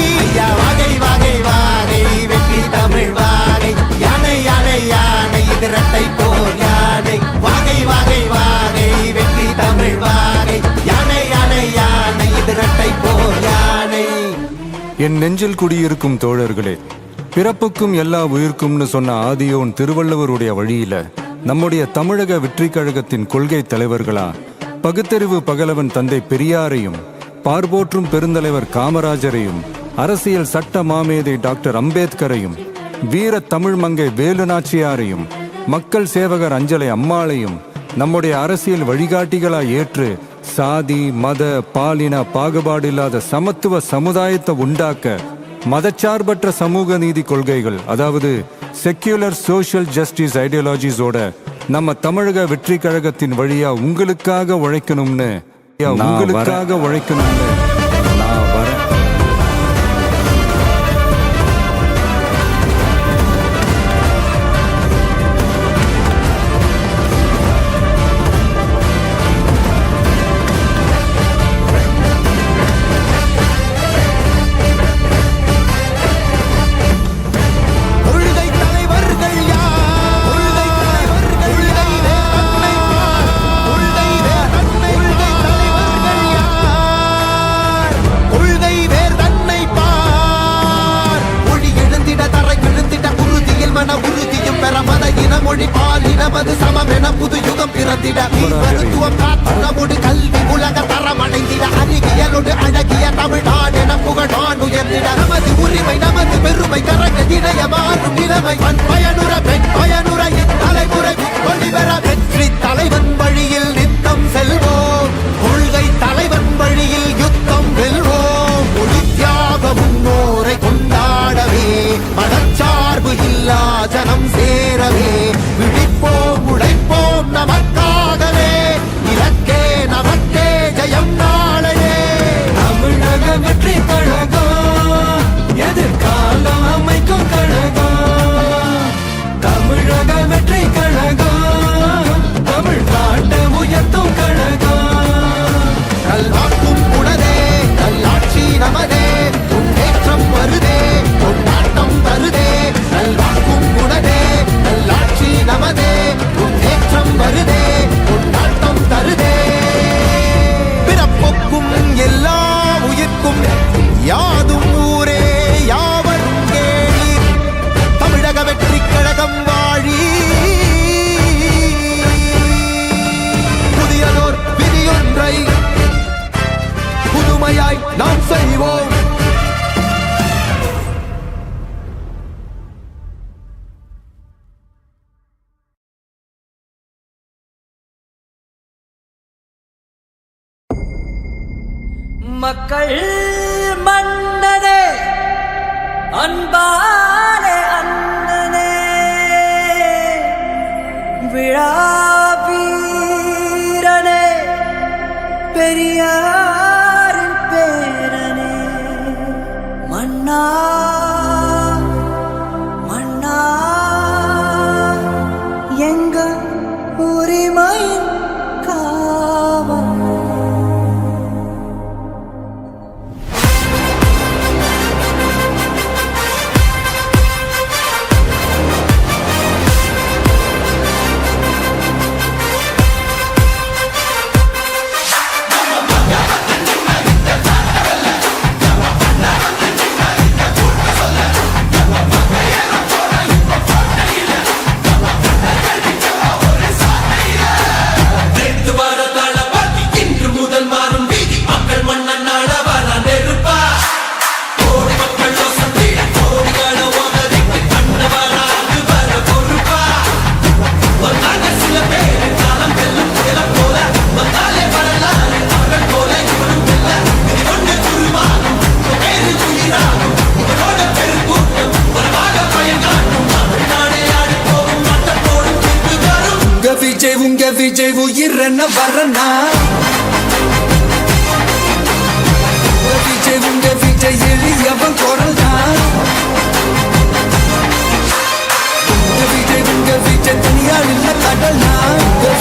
வாகை வாகை வாகை வெற்றி தமிழ் வாகை யானை யானை யானை இது இரட்டை போர் யானை வாகை வாகை வாகை வெற்றி தமிழ் வாகை யானை யானை யானை இது இரட்டை போர் யானை. என் நெஞ்சில் குடியிருக்கும் தோழர்களே, பிறப்புக்கும் எல்லா உயிர்க்கும்னு சொன்ன ஆதியோன் திருவள்ளுவருடைய வழியில நம்முடைய தமிழக வெற்றிக் கழகத்தின் கொள்கை தலைவர்களா பகுத்தறிவு பகலவன் தந்தை பெரியாரையும், பார்போற்றும் பெருந்தலைவர் காமராஜரையும், அரசியல் சட்ட மாமேதை டாக்டர் அம்பேத்கரையும், வீர தமிழ் மங்கை வேலு நாச்சியாரையும், மக்கள் சேவகர் அஞ்சலை அம்மாளையும் நம்முடைய அரசியல் வழிகாட்டிகளா ஏற்று சாதி மத பாலின பாகுபாடு இல்லாத சமத்துவ சமுதாயத்தை உண்டாக்க மதச்சார்பற்ற சமூக நீதி கொள்கைகள், அதாவது செக்யூலர் சோஷியல் ஜஸ்டிஸ் ஐடியாலஜிஸோட நம்ம தமிழக வெற்றி கழகத்தின் வழியா உங்களுக்காக உழைக்கணும்னு நான் வரேன். கொள்கை தலைவர்கள் யார்? கொள்கை தலைவர்கள் யார்? கொள்கை வேர் தன்னை பார். ஒளி எழுந்திட தரை விழுந்திட உறுதியில் மன உறுதியும் பெற மத இன மொழி பால் இனமது சமம் என புது யுகம் பிறந்திட மருத்துவம் காத்து நம்முடைய கல்வி உலக தரம் அடைந்திட அறிவியலோடு அழகிய தமிழ்நாடு என புகழான் உயர்ந்திட நமது உரிமை நமது பெருமை கரங்க இணைய மாறும் நிலைமை பயனுற பெண் பயனுற இத்தலைமுறை ஒளிபெற வெற்றி தலைவன் வழியில் நித்தம் செல்வோம் கொள்கை தலைவன் வழியில் யுத்தம் வெல்வோம் ஒளி தியாக முன்னோரை கொண்டாடவே மதச்சார்பு இல்லா ஜனம் சேரவே விழிப்போம் உழைப்போம் நமக்காகவே இலக்கே நமக்கே ஜெயம் நாளையே. தமிழக வெற்றி கழகம் எதிர்காலம் அமைக்கும் கழகம். தமிழக வெற்றி கழகம் தமிழ்நாட்டை உயர்த்தும் கழகம். நல்வாக்கும் உனதே நல்லாட்சி நமதே முன்னேற்றம் வருதே கொண்டாட்டம் தருதே. நல்வாக்கும் உனதே நல்லாட்சி நமதே முன்னேற்றம் வருதே கொண்டாட்டம் தருதே. பிறப்புக்கும் எல்லா உயிர்க்கும் யாதும் ஊரே யாவரும் கேளீர் தமிழக வெற்றி கழகம் வாழி. புதியதோர் விதியொன்றை புதுமையாய் நாம் செய்வோம். மக்கள் மன்னனே அன்பாலே அண்ணனே விழா வீரனே பெரியாரின் பேரனே மன்னா மன்னா எங்க உரிமையின் காவல் விஜய் உயிர் என்ன வரனா விஜய் உங்க விஜய் எளியவன் குரல்னா விஜய் உங்க விஜய் தனியால் இல்ல கடல்னா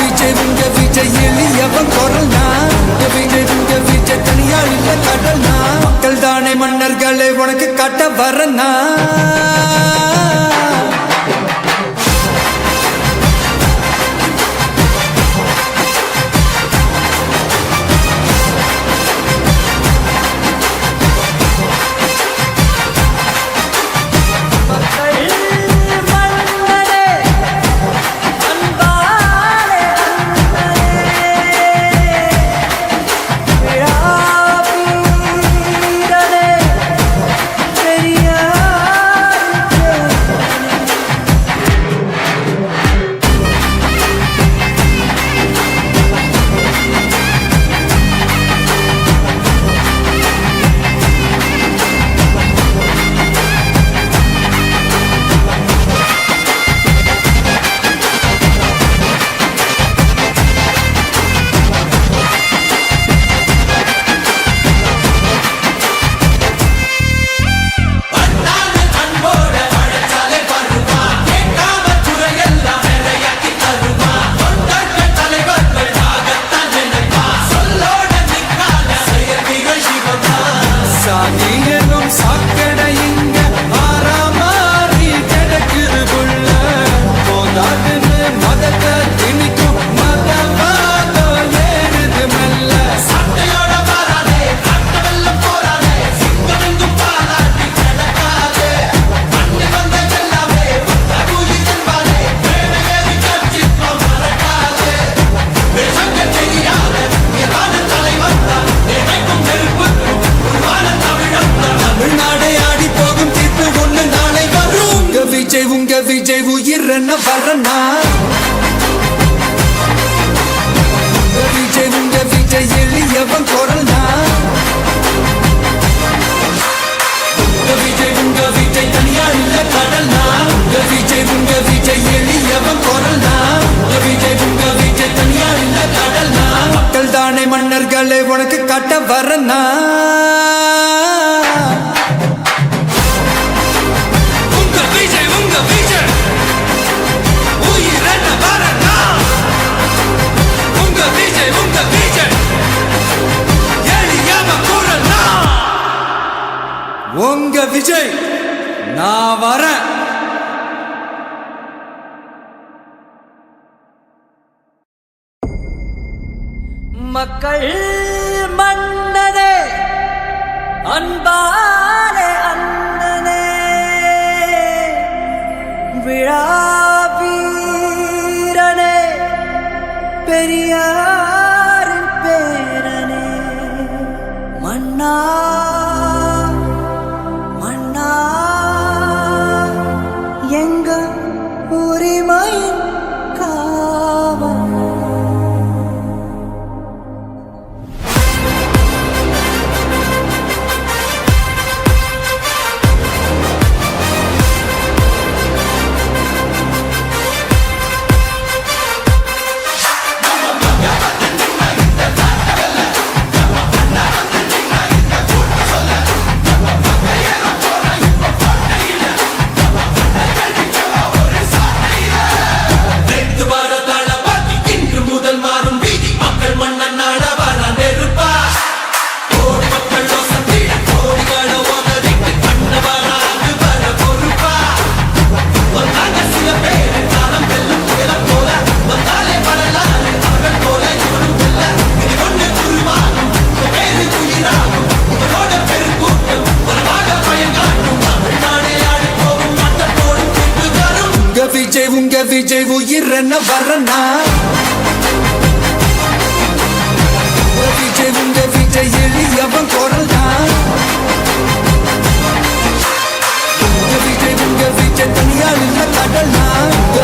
விஜய் உங்க விஜய் எளியவன் குரல்னா விஜய் உங்க விஜய் தனியால் இல்ல கடல்னா மக்கள் தானே மன்னர்களை உனக்கு காட்ட வரனா விஜய் உயிர் என்ன வரனா விஜய் உங்க விஜய் எளியவன் குரல்னா விஜய் உங்க விஜய் தனியால் இல்ல கடல்னா விஜய் உங்க விஜய் எளியவன் குரல்னா விஜய் உங்க விஜய் தனியால் இல்ல கடல்னா மக்கள் தானே மன்னர்களை உனக்கு காட்ட வரனா உங்க விஜய் நான் வரேன் மக்கள் மன்னனே அன்பாலே அண்ணனே விழா வீரனே பெரியாரின் பேரனே மன்னா எங்க உரிமையின் காவல் உங்க விஜய் உயிர் என்ன வரனா விஜய் உங்க விஜய் எளியவன் குரல்னா விஜய் உங்க விஜய் தனியால் இல்ல கடல்னா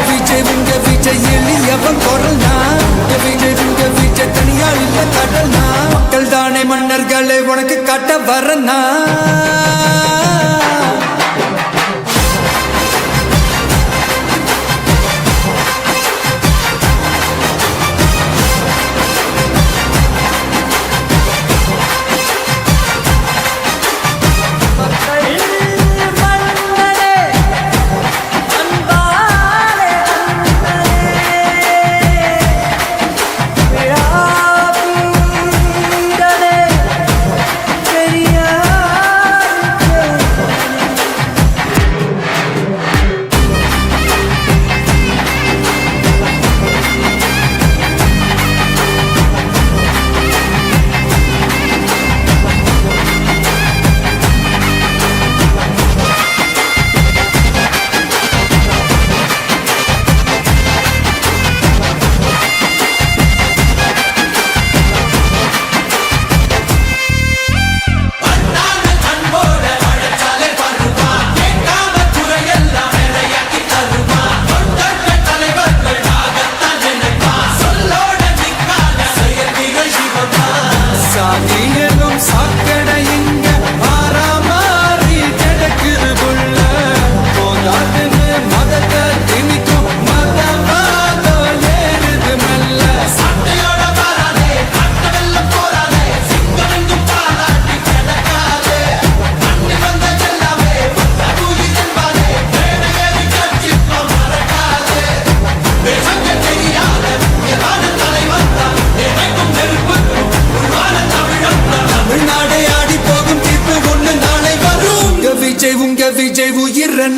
விஜய் உங்க விஜய் எளியவன் குரல்னா விஜய் உங்க விஜய் தனியால் இல்ல கடல்னா மக்கள் தானே மன்னர்களை உனக்கு காட்ட வரனா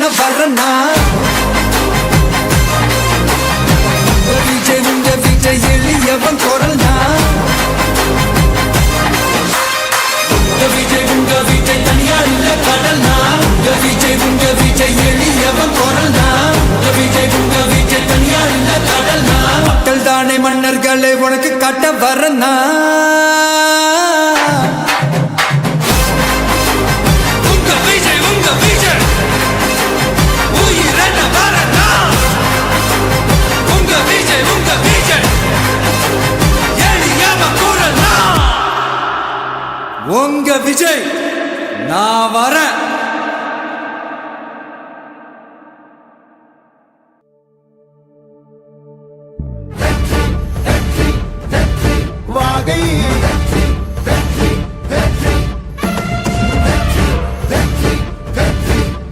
பண்ண வரனா விஜய் உங்க விஜய் எளியவன் குரல்னா விஜய் உங்க விஜய் தனியா இல்ல கடல்னா விஜய் உங்க விஜய் எளியவன் குரல்னா விஜய் உங்க விஜய் தனியா இல்ல கடல்னா மக்கள் தானே மன்னர்களே உனக்கு காட்ட வரனா உங்க விஜய் உயிரென வரனா உங்க விஜய் எளியவன் குரல்னா உங்க விஜய் நான் வரேன். வாகை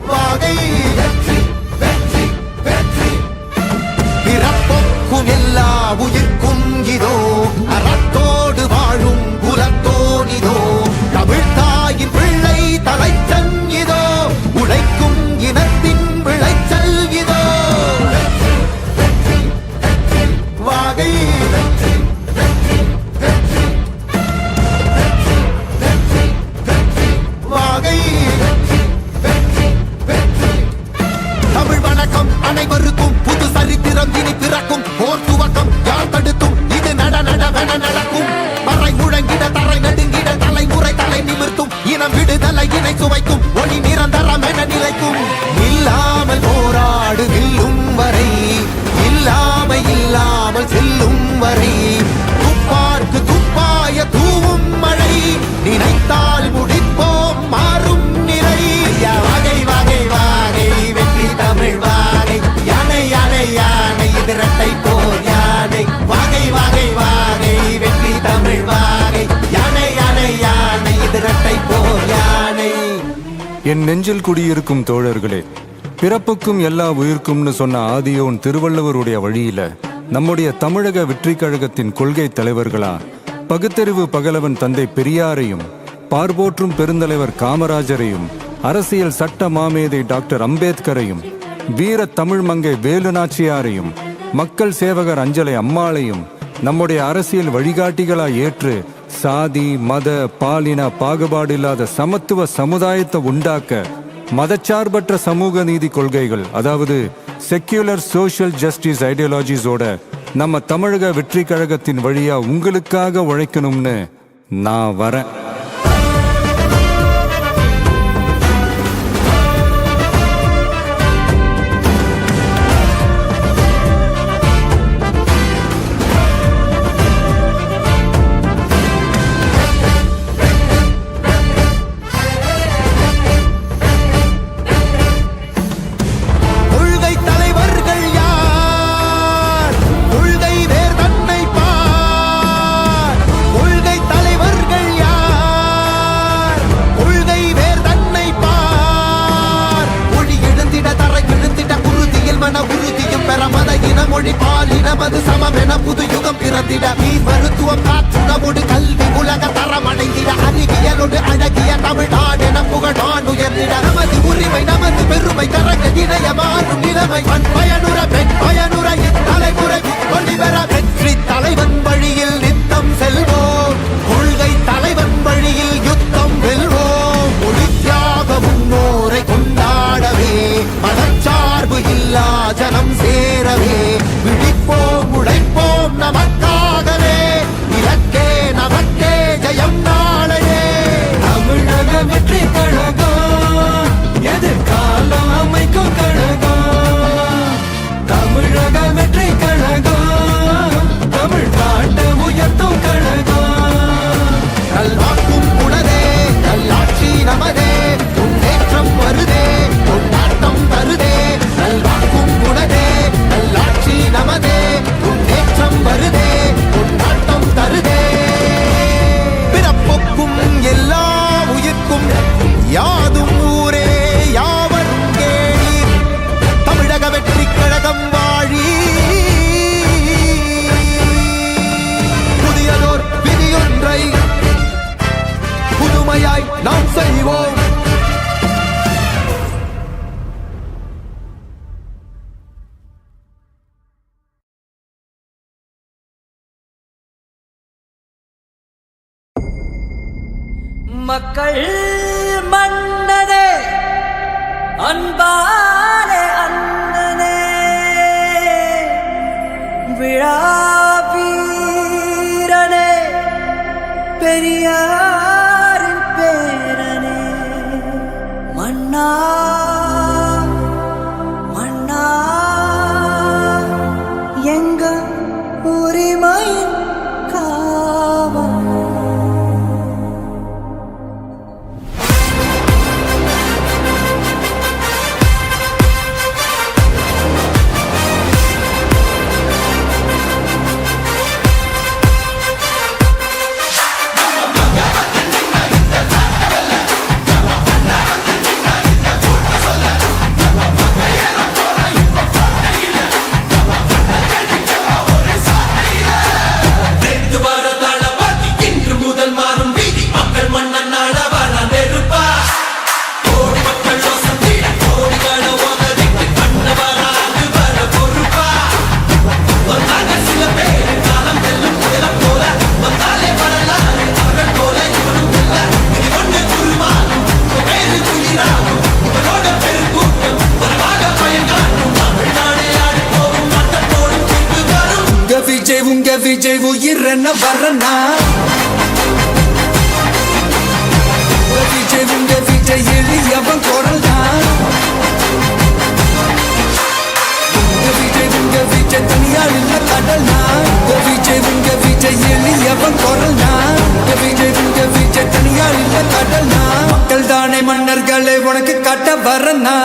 வாகை பிறப்புக்கும் எல்லா உயிர்க்கும் இதோ அறத்தோடு வாழும் குலத்தோனிதோ தமிழ் தாயின் பிள்ளை தலைச்சன் இதோ உழைக்கும் இனத்தின் விளைச்சல் இதோ வாகை வாகை தமிழ் வணக்கம் அனைவருக்கும் புது சரித்திரம் இனி பிறக்கும் போர் துவக்கம் யார் தடுத்தும் இது நடவென நடக்கும் மறை முழங்கிட தரை நடுங்கிட தலைமுறை தலை நிமிர்த்தும் இனம் விடுதலை இணை சுவைக்கும் ஒளி நிரந்தரம் என நிலைக்கும் இல்லாமல் போராடு நில்லும் வரை இல்லாமல் செல்லும் வரை துப்பார்க்கு துப்பாய தூவும் மழை நினைத்தால் முடிப்போம் மாறும் நிலை வாகை வாகை வாகை வெற்றி தமிழ் வாகை யானை யானை யானை இது இரட்டை போர் யானை வாகை வாகை வாகை வெற்றி தமிழ் வாகை யானை யானை யானை இது இரட்டை போர் யானை. என் நெஞ்சில் குடியிருக்கும் தோழர்களே, பிறப்புக்கும் எல்லா உயிர்க்கும்னு சொன்ன ஆதியோன் திருவள்ளுவருடைய வழியில நம்முடைய தமிழக வெற்றிக் கழகத்தின் கொள்கை தலைவர்களா பகுத்தறிவு பகலவன் தந்தை பெரியாரையும் பார்போற்றும் பெருந்தலைவர் காமராஜரையும் அரசியல் சட்ட மாமேதை டாக்டர் அம்பேத்கரையும் வீர தமிழ் மங்கை வேலு நாச்சியாரையும் மக்கள் சேவகர் அஞ்சலை அம்மாளையும் நம்முடைய அரசியல் வழிகாட்டிகளா ஏற்று சாதி மத பாலின பாகுபாடு இல்லாத சமத்துவ சமுதாயத்தை உண்டாக்க மதச்சார்பற்ற சமூக நீதி கொள்கைகள், அதாவது செக்யூலர் சோஷியல் ஜஸ்டிஸ் ஐடியாலஜிஸோட நம்ம தமிழக வெற்றி கழகத்தின் வழியா உங்களுக்காக உழைக்கணும்னு நான் வரேன். மொழி பாலினமது சமமென புது யுகம் பிறந்திட நீ மருத்துவம் காற்றுணவோடு கல்வி உலக தரமடைந்திட அறிவியலோடு அழகிய தமிழ்நாடென புகழான் உயர்ந்திட நமது உரிமை நமது பெருமை கரங்க இணைய மாறும் நிலைமை பயனுற பெண் பயனுற தலைமுறை ஒளிவர வெற்றி தலைவன் வழியில் நித்தம் செல்வோம் கொள்கை தலைவன் வழியில் யுத்தம் வெல்வோம் ஒளித்தியாக முன்னோரை கொண்டாடவே மதச்சார்பு இல்லா ஜனம் சேரவே விழிப்போம் உழைப்போம் நமக்காகவே இலக்கே நமக்கே ஜெயம் நாளையே. தமிழக வெற்றி கழகம் எதிர்காலம் அமைக்கும் கழகம். தமிழக வெற்றி கழகம் தமிழ்நாட்டை உயர்த்தும் கழகம். நல்வாக்கும் உணரே நல்லாட்சி நமதே முன்னேற்றம் வருதே கொண்டாட்டம் தருதே நல்வாக்கும் உணரே நல்லாட்சி நமதே முன்னேற்றம் வருதே கொண்டாட்டம் தருதே. பிறப்புக்கும் எல்லா உயிர்க்கும் யாதும் ஊரே யாவரும் கேளீர் தமிழக வெற்றி கழகம் வாழி மக்கள் மன்னனே அன்பாலே அண்ணனே விழா வீரனே பெரியாரின் பேரனே மன்னா மன்னா எங்க உரிமையின் காவல் உங்க விஜய் உயிரென்ன வரனா உங்க விஜய் எளியவன் குரல்னா உங்க விஜய் தனியார் இல்ல கடல்னா உங்க விஜய் எளியவன் குரல்னா உங்க விஜய் தனியார் இல்ல கடல்னா மக்கள் தானே மன்னர்களை உனக்கு காட்ட வரனா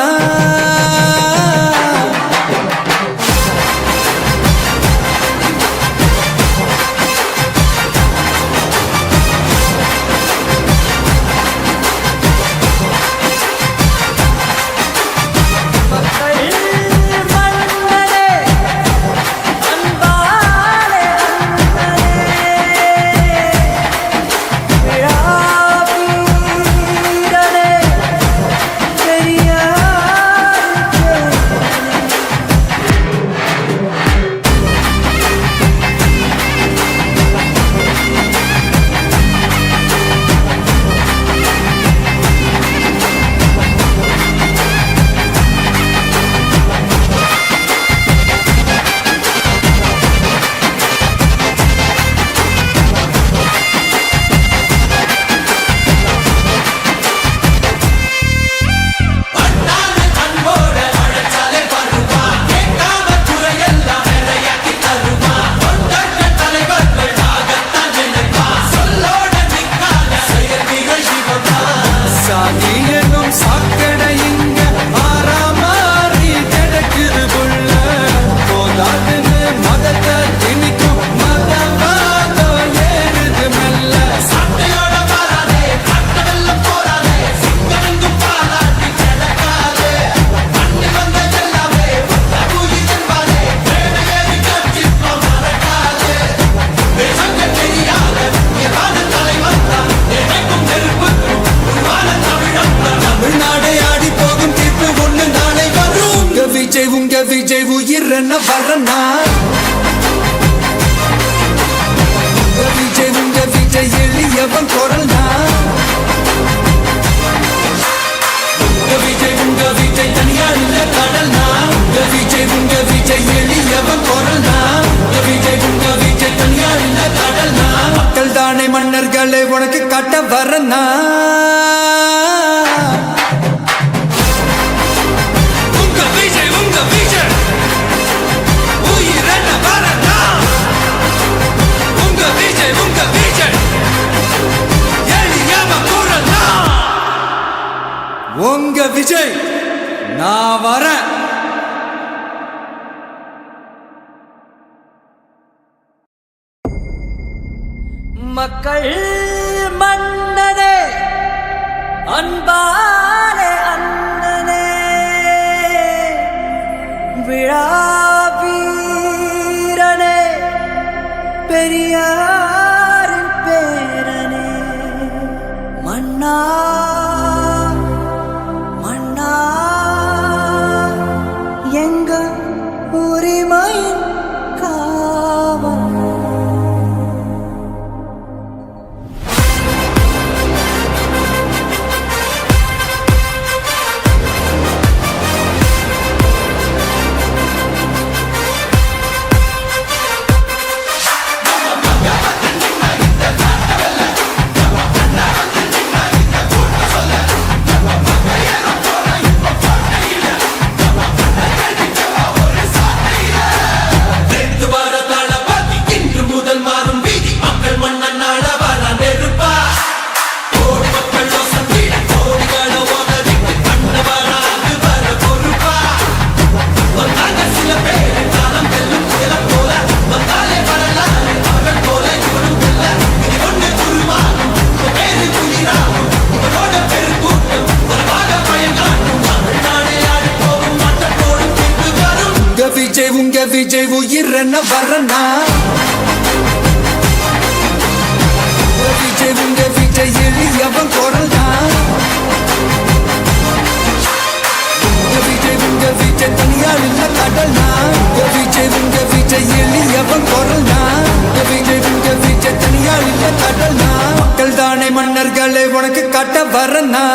உங்க விஜய் உயிரென்ன வரனா உங்க விஜய் எளியவன் குரல்னா உங்க விஜய் தனியார் இல்ல கடல்னா உங்க விஜய் எளியவன் குரல்னா உங்க விஜய் தனியார் இல்ல கடல்னா மக்கள் தானே மன்னர்களை உனக்கு காட்ட வரனா உங்க விஜய் நான் வரேன் மக்கள் மன்னனே அன்பாலே அண்ணனே விழா வீரனே பெரியாரின் பேரனே மன்னா மன்னா எங்க உரிமையின் காவல் விஜய் உயிர் என்ன வரனா விஜய் உங்க விஜய் எளியவன் குரல்னா விஜய் உங்க விஜய் தனியாள் இல்ல கடல்னா விஜய் உங்க விஜய் எளியவன் குரல்னா விஜய் உங்க விஜய் தனியாள் இல்ல கடல்னா மக்கள் தானே மன்னர்களை உனக்கு காட்ட வரனா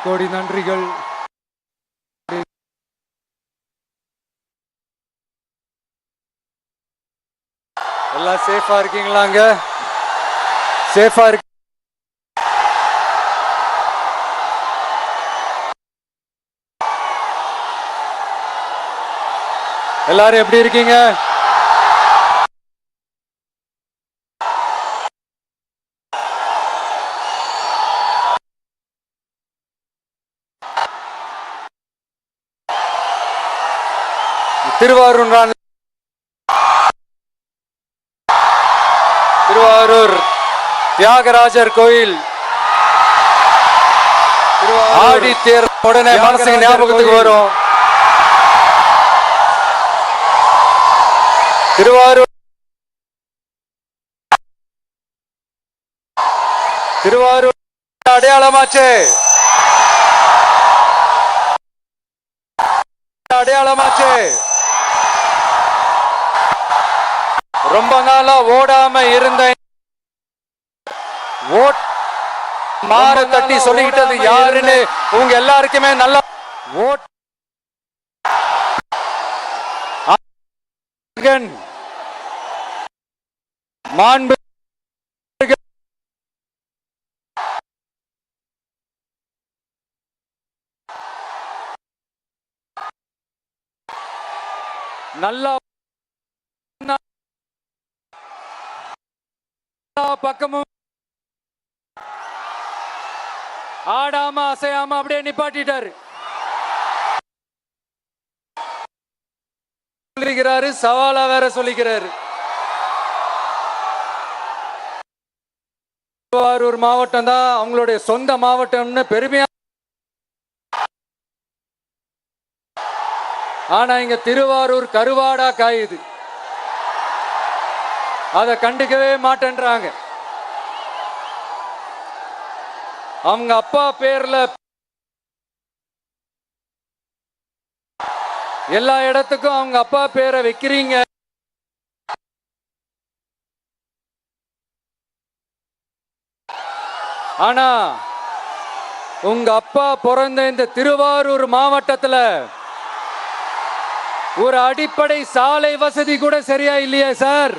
கோடி நன்றிகள். எல்லாம் சேஃபா இருக்கீங்களாங்க? சேஃபா இருக்கு. எல்லாரும் எப்படி இருக்கீங்க? திருவாரூர் தியாகராஜர் கோயில் ஆடி தேர் உடனே மனசுக்கு ஞாபகத்துக்கு வரும். திருவாரூர் அடையாளமாச்சு. ரொம்ப நாளா ஓடாம இருந்த ஓட் மாற தட்டி சொல்லிக்கிட்டது யாருன்னு உங்க எல்லாருக்குமே நல்ல ஓட் மாண்பு நல்லா பக்கமும் ஆடாம அசையாம அப்படியே நிப்பாட்டிட்டாரு. சொல்லிக்கிறாரு, சவாலா வேற சொல்லிக்கிறாரு. திருவாரூர் மாவட்டம் தான் அவங்களுடைய சொந்த மாவட்டம்னு பெருமையா. ஆனா இங்க திருவாரூர் கருவாடா காயுது. அத கண்டுக்கவே மாட்டேன்றாங்க. அவங்க அப்பா பேர்ல எல்லா இடத்துக்கும் அவங்க அப்பா பேரை வைக்கிறீங்க. ஆனா உங்க அப்பா பிறந்த இந்த திருவாரூர் மாவட்டத்துல ஒரு அடிப்படை சாலை வசதி கூட சரியா இல்லையா சார்?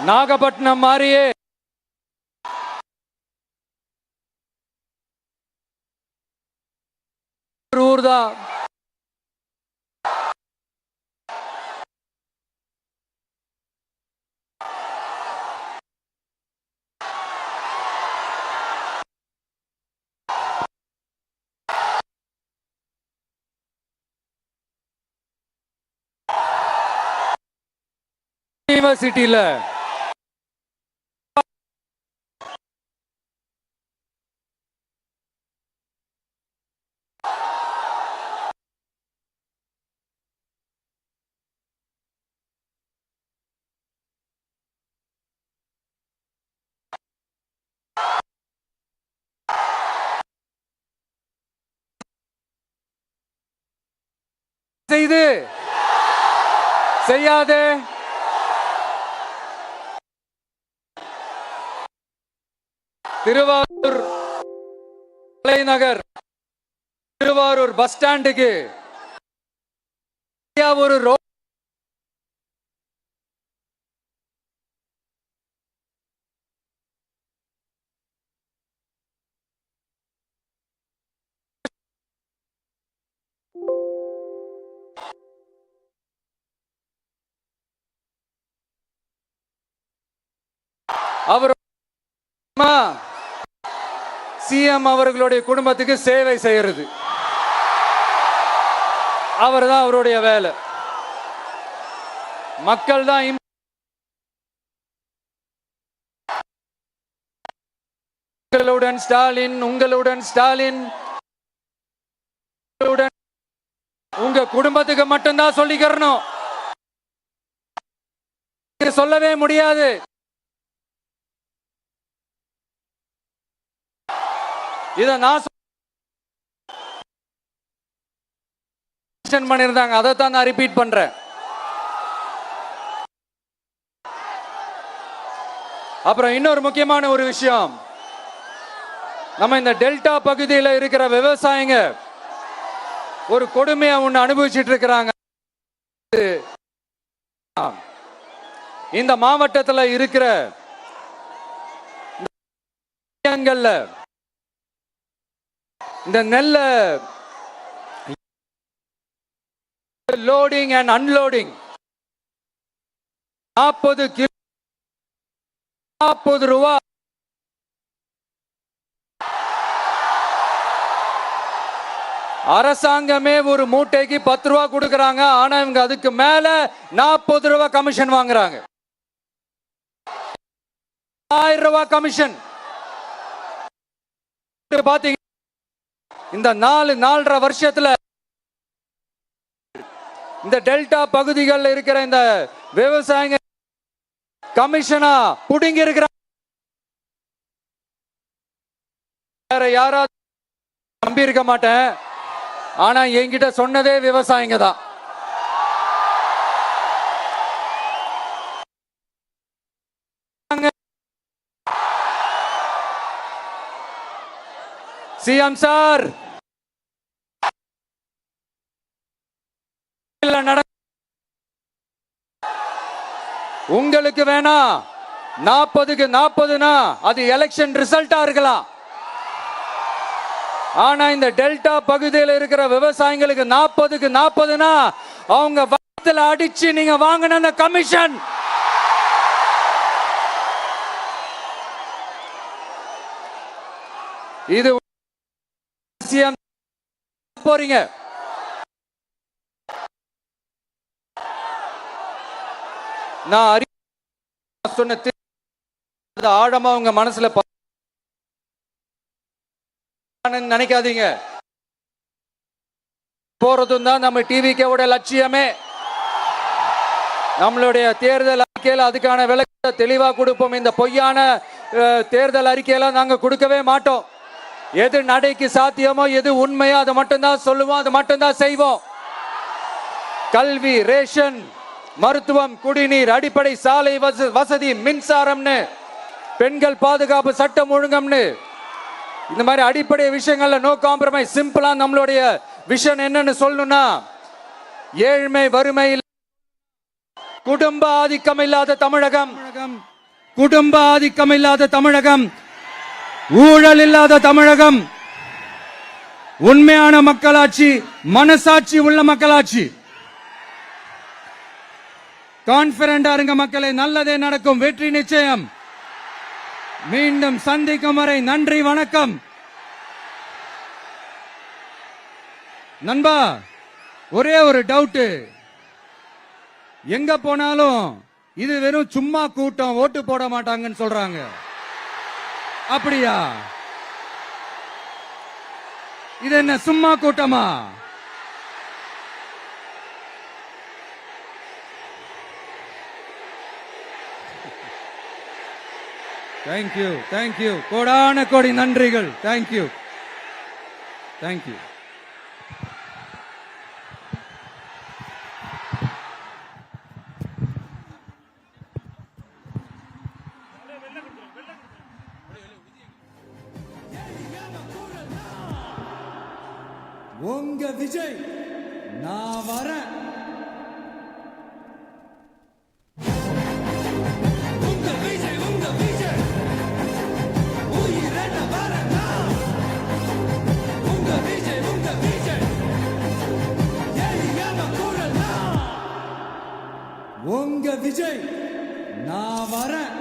நாகப்பட்டினம் மாதிரியே ஊர் தான். யூனிவர்சிட்டியில செய்து செய்யாதே திருவாரூர் தலைநகர் திருவாரூர் பஸ் ஸ்டாண்டுக்கு ஒரு ரோட் அவர் சிஎம் அவர்களுடைய குடும்பத்துக்கு சேவை செய்யறது அவர் தான் அவருடைய வேலை. மக்கள் தான் உங்களுடன் ஸ்டாலின், உங்களுடன் ஸ்டாலின், உங்க குடும்பத்துக்கு மட்டும்தான் சொல்லிக்கிறணும், சொல்லவே முடியாது. இத நான் பண்ணிருந்தாங்க, அதைத்தான் நான் ரிப்பீட் பண்றேன். அப்புறம் இன்னொரு முக்கியமான ஒரு விஷயம், நம்ம இந்த டெல்டா பகுதியில் இருக்கிற விவசாயிங்க ஒரு கொடுமையை ஒண்ணு அனுபவிச்சுட்டு இருக்கிறாங்க. இந்த மாவட்டத்தில் இருக்கிற இந்த நெல்ல லோடிங் அண்ட் அன்லோடிங் 40 ரூபா அரசாங்கமே ஒரு மூட்டைக்கு 10 ரூபா கொடுக்கறாங்க. ஆனா இவங்க அதுக்கு மேல 40 ரூபா கமிஷன் வாங்குறாங்க. 1000 ரூபா கமிஷன். பாத்தீங்க இந்த 4.5 வருஷத்துல இந்த டெல்டா பகுதிகளில் இருக்கிற இந்த விவசாயிங்க கமிஷனா புடிங்கி இருக்கிறாங்க. வேற யாராவது நம்பி இருக்க மாட்டேன், ஆனா என்கிட்ட சொன்னதே விவசாயிங்க தான். சிஎம் சார் உங்களுக்கு வேணா 40க்கு 40னா அது எலெக்ஷன் ரிசல்ட்டா இருக்கலாம். ஆனா இந்த டெல்டா பகுதியில் இருக்கிற விவசாயிகளுக்கு 40க்கு 40னா அவங்க வயித்துல அடிச்சு நீங்க வாங்கின அந்த கமிஷன். இது போறீங்க. நான் சொன்ன ஆழமா உங்க மனசுல நினைக்காதீங்க. போறதும் தான் நம்ம டிவிக்கோட லட்சியமே. நம்மளுடைய தேர்தல் அறிக்கையில அதுக்கான விளக்கத்தை தெளிவா கொடுப்போம். இந்த பொய்யான தேர்தல் அறிக்கையெல்லாம் நாங்க கொடுக்கவே மாட்டோம். எது நடைக்கு சாத்தியமோ, எது உண்மையோ அதை மட்டும்தான் சொல்லுவோம், அதை மட்டும்தான் செய்வோம். கல்வி, ரேஷன், மருத்துவம், குடிநீர், அடிப்படை சாலை வசதி, மின்சாரம்னு, பெண்கள் பாதுகாப்பு, சட்டம் ஒழுங்கம்னு, இந்த மாதிரி அடிப்படை விஷயங்கள்ல நோ காம்ப்ரமைஸ். சிம்பிளா நம்மளுடைய விஷன் என்னன்னு சொல்லணும்னா, ஏழ்மை வறுமை குடும்ப ஆதிக்கம் இல்லாத தமிழகம், குடும்ப ஆதிக்கம் இல்லாத தமிழகம், ஊழல் இல்லாத தமிழகம், உண்மையான மக்களாட்சி, மனசாட்சி உள்ள மக்களாட்சி. கான்பிடண்டா இருங்க மக்களே, நல்லதே நடக்கும், வெற்றி நிச்சயம். மீண்டும் சந்திக்கும் வரை நன்றி, வணக்கம். நண்பா, ஒரே ஒரு டவுட், எங்க போனாலும் இது வெறும் சும்மா கூட்டம், ஓட்டு போட மாட்டாங்கன்னு சொல்றாங்க. அப்படியா? இது என்ன சும்மா கூட்டமா? தேங்க்யூ, தேங்க்யூ, கோடான கோடி நன்றிகள். Thank you, thank you. உங்க விஜய் நான் வரேன். உங்க விஜய், உங்க விஜய் உயிரென வரேன் நான். உங்க விஜய், உங்க விஜய் எளியவ குரல் நான். உங்க விஜய் நான் வரேன்.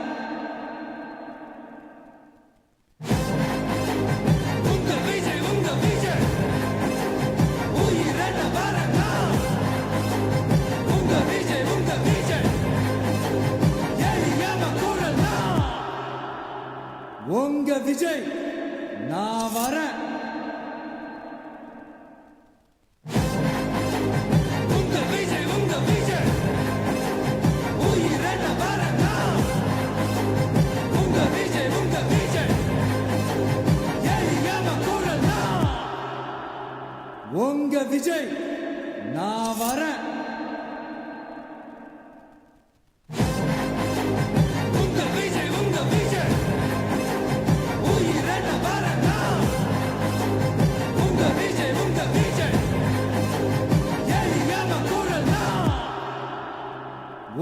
உங்க விஜய் நான் வரேன். உங்க விஜய், உங்க விஜய் உயிரென வரேன் நான். உங்க விஜய், உங்க விஜய் எளியவ குரல் நான். உங்க விஜய் நான் வரேன்.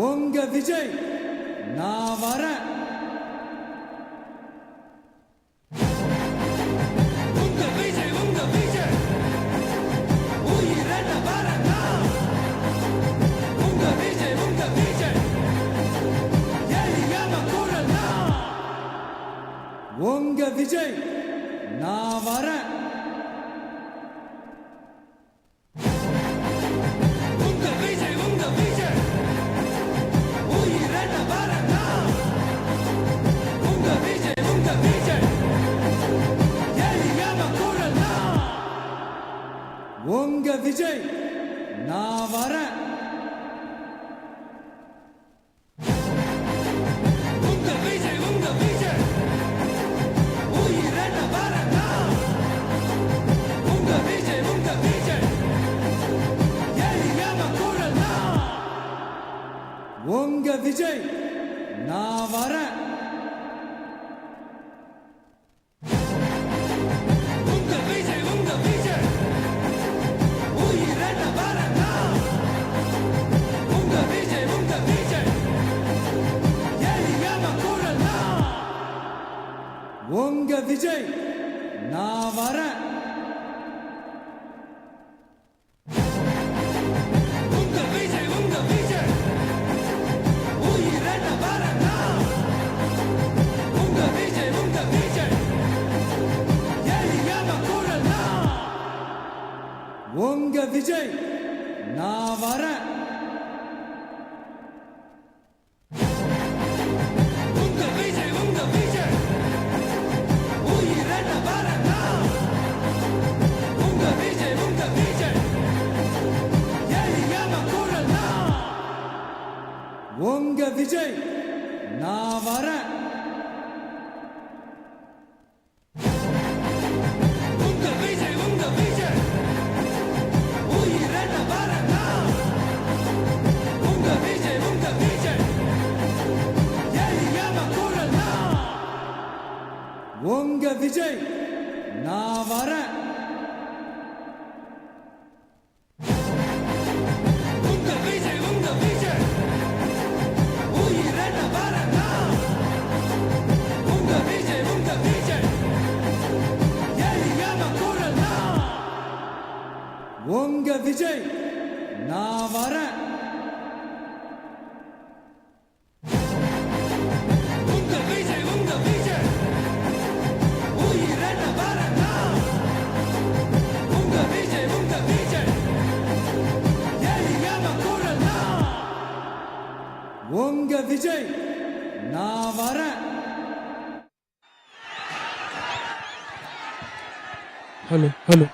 உங்க விஜய் நான் வரேன். உங்க விஜய், உங்க விஜய் உயிரென வரேன் நான். உங்க விஜய், உங்க விஜய் எளியவ குரல் நான். உங்க விஜய் நான் வரேன். உங்க விஜய் நான் வரேன். உங்க விஜய், உங்க விஜய் உயிரென வரேன் நான். உங்க விஜய், உங்க விஜய் எளியவ குரல் நான். உங்க விஜய் நான் வரேன். உங்க விஜய் நான் வரேன். உங்க விஜய், உங்க விஜய் உயிரென வரேன் நான். உங்க விஜய், உங்க விஜய் எளியவ குரல் நான். உங்க விஜய் நான் வரேன். உங்க விஜய் நான் வரேன். உங்க விஜய், உங்க விஜய் உயிரென வரேன் நான். உங்க விஜய், உங்க விஜய் எளியவ குரல் நான். உங்க விஜய் நான் வரேன். உங்க விஜய் உங்க விஜய் நான் வரேன். உங்க விஜய் உயிரென வரேன் நான். உங்க விஜய் எளியவ குரல் நான். உங்க விஜய் நான் வரேன். Hello.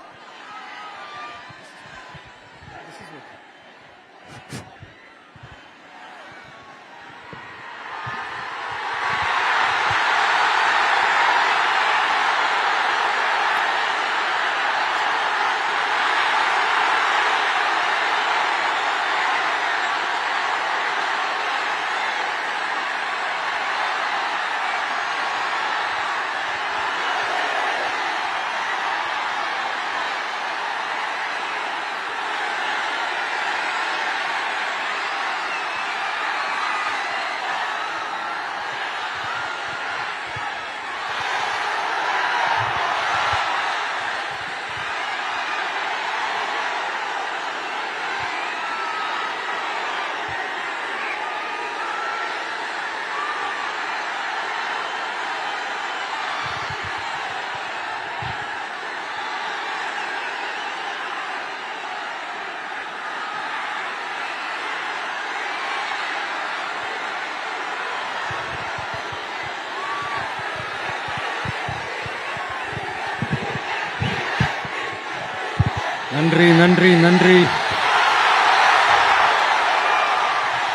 நன்றி.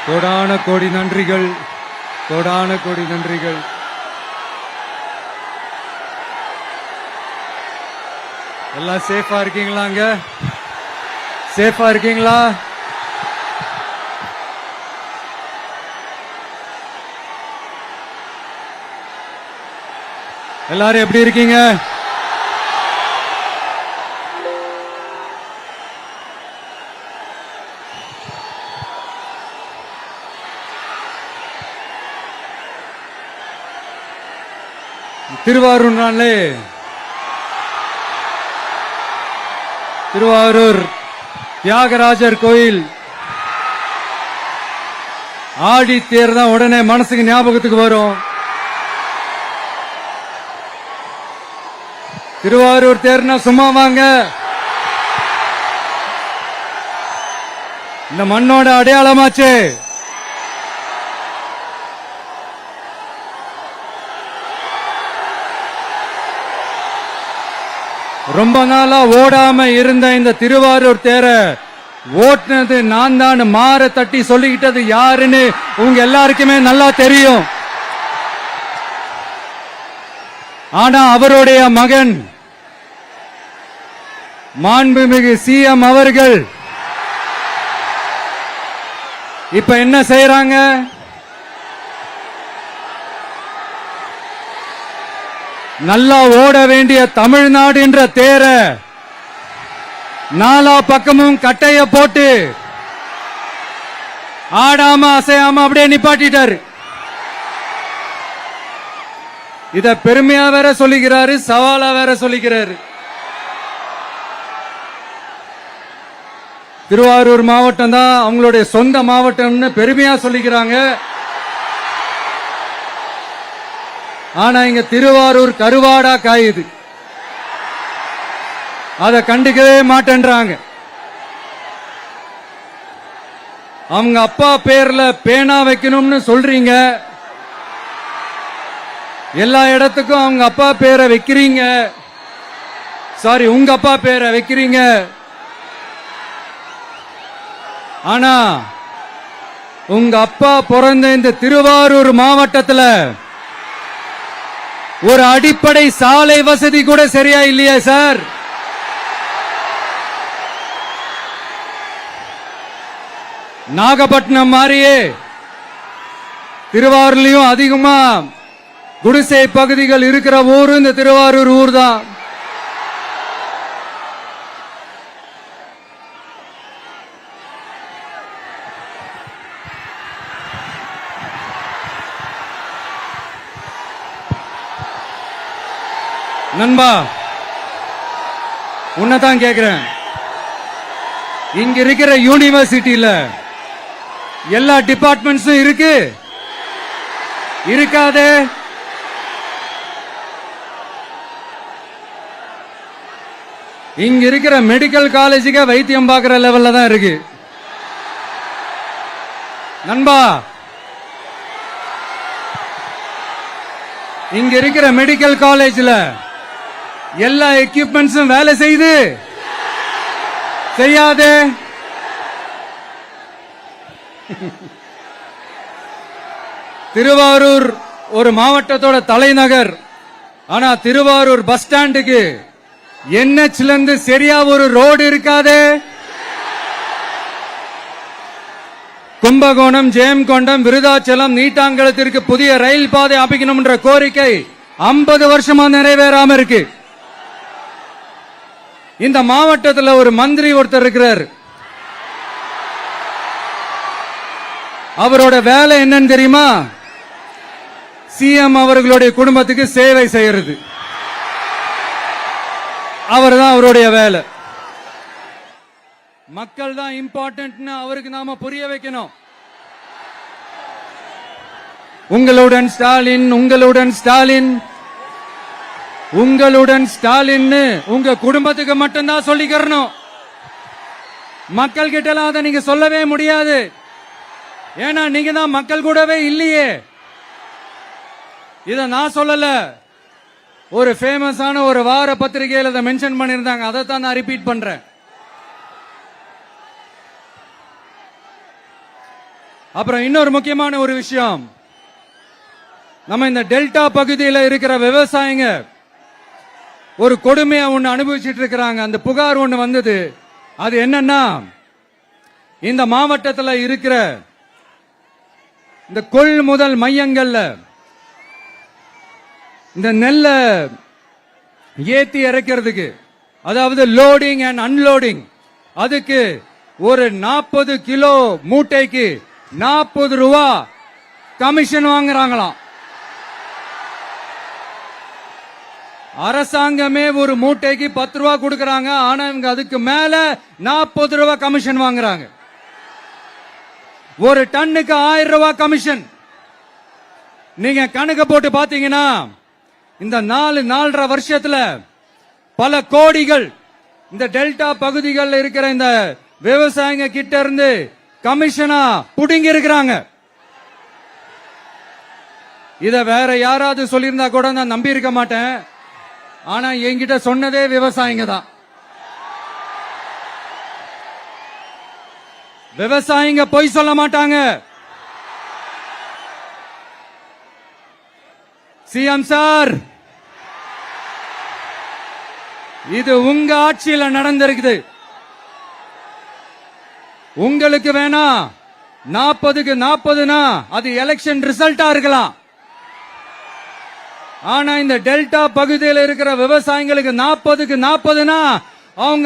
கோடான கோடி நன்றிகள். எல்லாம் சேஃபா இருக்கீங்களாங்க? சேஃபா இருக்கீங்களா? எல்லாரும் எப்படி இருக்கீங்க? திருவாரூர் தியாகராஜர் கோயில் ஆடி தேர் தான் உடனே மனசுக்கு ஞாபகத்துக்கு வரும். திருவாரூர் தேர்னா சும்மா வாங்க, இந்த மண்ணோட அடையாளமாச்சு. ரொம்ப நாளா ஓடாம இருந்த இந்த திருவாரூர் தேர ஓட்டுனது நான் தான் மாற தட்டி சொல்லிக்கிட்டது யாருன்னு உங்க எல்லாருக்குமே நல்லா தெரியும். ஆனா அவருடைய மகன் மாண்புமிகு சிஎம் அவர்கள் இப்ப என்ன செய்யறாங்க? நல்லா ஓட வேண்டிய தமிழ்நாடு என்ற தேர நாலா பக்கமும் கட்டைய போட்டு ஆடாம அசையாம அப்படியே நிப்பாட்டிட்டாரு. இத பெருமையா வேற சொல்லிக்கிறாரு, சவாலா வேற சொல்லிக்கிறாரு. திருவாரூர் மாவட்டம் தான் அவங்களுடைய சொந்த மாவட்டம்னு பெருமையா சொல்லிக்கிறாங்க. ஆனா இங்க திருவாரூர் கருவாடா காயுது, அத கண்டுக்கவே மாட்டேன்றாங்க. அவங்க அப்பா பேர்ல பேனா வைக்கணும்னு சொல்றீங்க, எல்லா இடத்துக்கும் அவங்க அப்பா பேரை வைக்கிறீங்க. சாரி, உங்க அப்பா பேரை வைக்கிறீங்க. ஆனா உங்க அப்பா பிறந்த இந்த திருவாரூர் மாவட்டத்துல ஒரு அடிப்படை சாலை வசதி கூட சரியா இல்லையா சார்? நாகப்பட்டினம் மாதிரியே திருவாரூர்லயும் அதிகமா குடிசை பகுதிகள் இருக்கிற ஊர் இந்த திருவாரூர் ஊர் தான். நண்பா, உன்னதான் கேக்குறேன், இங்க இருக்கிற யூனிவர்சிட்டியில எல்லா டிபார்ட்மெண்ட்ஸும் இருக்கு இருக்காதே? இங்க இருக்கிற மெடிக்கல் காலேஜுக்கு வைத்தியம் பார்க்கிற லெவல்ல தான் இருக்கு நண்பா. இங்க இருக்கிற மெடிக்கல் காலேஜ்ல எல்லா எக்யூப்மெண்ட்ஸும் வேலை செய்து செய்யாதே? திருவாரூர் ஒரு மாவட்டத்தோட தலைநகர். ஆனா திருவாரூர் பஸ் ஸ்டாண்டுக்கு NHல இருந்து சரியா ஒரு ரோடு இருக்காதே? கும்பகோணம், ஜெயங்கொண்டம், விருதாச்சலம், நீட்டாங்கலத்திற்கு புதிய ரயில் பாதை அமைக்கணும் என்ற கோரிக்கை 50 வருஷமா நிறைவேறாம இருக்கு. இந்த மாவட்டத்தில் ஒரு மந்திரி ஒருத்தர் இருக்கிறார். அவரோட வேலை என்னன்னு தெரியுமா? சிஎம் அவர்களுடைய குடும்பத்துக்கு சேவை செய்யறது. அவர் தான் அவருடைய வேலை. மக்கள் தான் இம்பார்ட்டன்ட்னு அவருக்கு நாம புரிய வைக்கணும். உங்களுடன் ஸ்டாலின், உங்களுடன் ஸ்டாலின், உங்களுடன் ஸ்டாலின் உங்க குடும்பத்துக்கு மட்டும்தான் சொல்லிக்கிறணும். மக்கள் கிட்ட அதை நீங்க சொல்லவே முடியாது. ஏன்னா நீங்க தான் மக்கள் கூடவே இல்லையே. இத நான் சொல்லல, ஒரு ஃபேமஸான ஒரு வார பத்திரிகையில் அதை மென்ஷன் பண்ணியிருந்தாங்க. அதை தான் நான் ரிப்பீட் பண்றேன். அப்புறம் இன்னொரு முக்கியமான ஒரு விஷயம், நம்ம இந்த டெல்டா பகுதியில் இருக்கிற விவசாயிங்க ஒரு கொடுமையா ஒண்ணு அனுபவிச்சுட்டு இருக்கிறாங்க. அந்த புகார் ஒண்ணு வந்தது. அது என்னன்னா, இந்த மாவட்டத்தில் இருக்கிற இந்த கொள்முதல் மையங்கள்ல இந்த நெல்ல ஏத்தி இறக்கிறதுக்கு, அதாவது லோடிங் அண்ட் அன்லோடிங், அதுக்கு ஒரு 40 கிலோ மூட்டைக்கு 40 ரூபா கமிஷன் வாங்குறாங்களாம். அரசாங்கமே ஒரு மூட்டைக்கு 10 ரூபா கொடுக்கறாங்க. ஆனா இவங்க அதுக்கு மேல 40 ரூபா கமிஷன் வாங்குறாங்க. ஒரு டன்னுக்கு 1000 ரூபாய் கமிஷன். நீங்க கணக்கு போட்டு பாத்தீங்கன்னா இந்த 4.5 வருஷத்துல பல கோடிகள் இந்த டெல்டா பகுதிகளில் இருக்கிற இந்த விவசாயிங்க கிட்ட இருந்து கமிஷனா புடுங்கி இருக்கிறாங்க. இத வேற யாராவது சொல்லியிருந்தா கூட நான் நம்பி இருக்க மாட்டேன். ஆனா என்கிட்ட சொன்னதே விவசாயிங்க தான். விவசாயிங்க பொய் சொல்ல மாட்டாங்க. சிஎம் சார், இது உங்க ஆட்சியில் நடந்திருக்குது. உங்களுக்கு வேணா 40க்கு 40னா அது எலெக்ஷன் ரிசல்ட்டா இருக்கலாம். ஆனா இந்த டெல்டா பகுதியில் இருக்கிற விவசாயிகளுக்கு 40க்கு 40னா அவங்க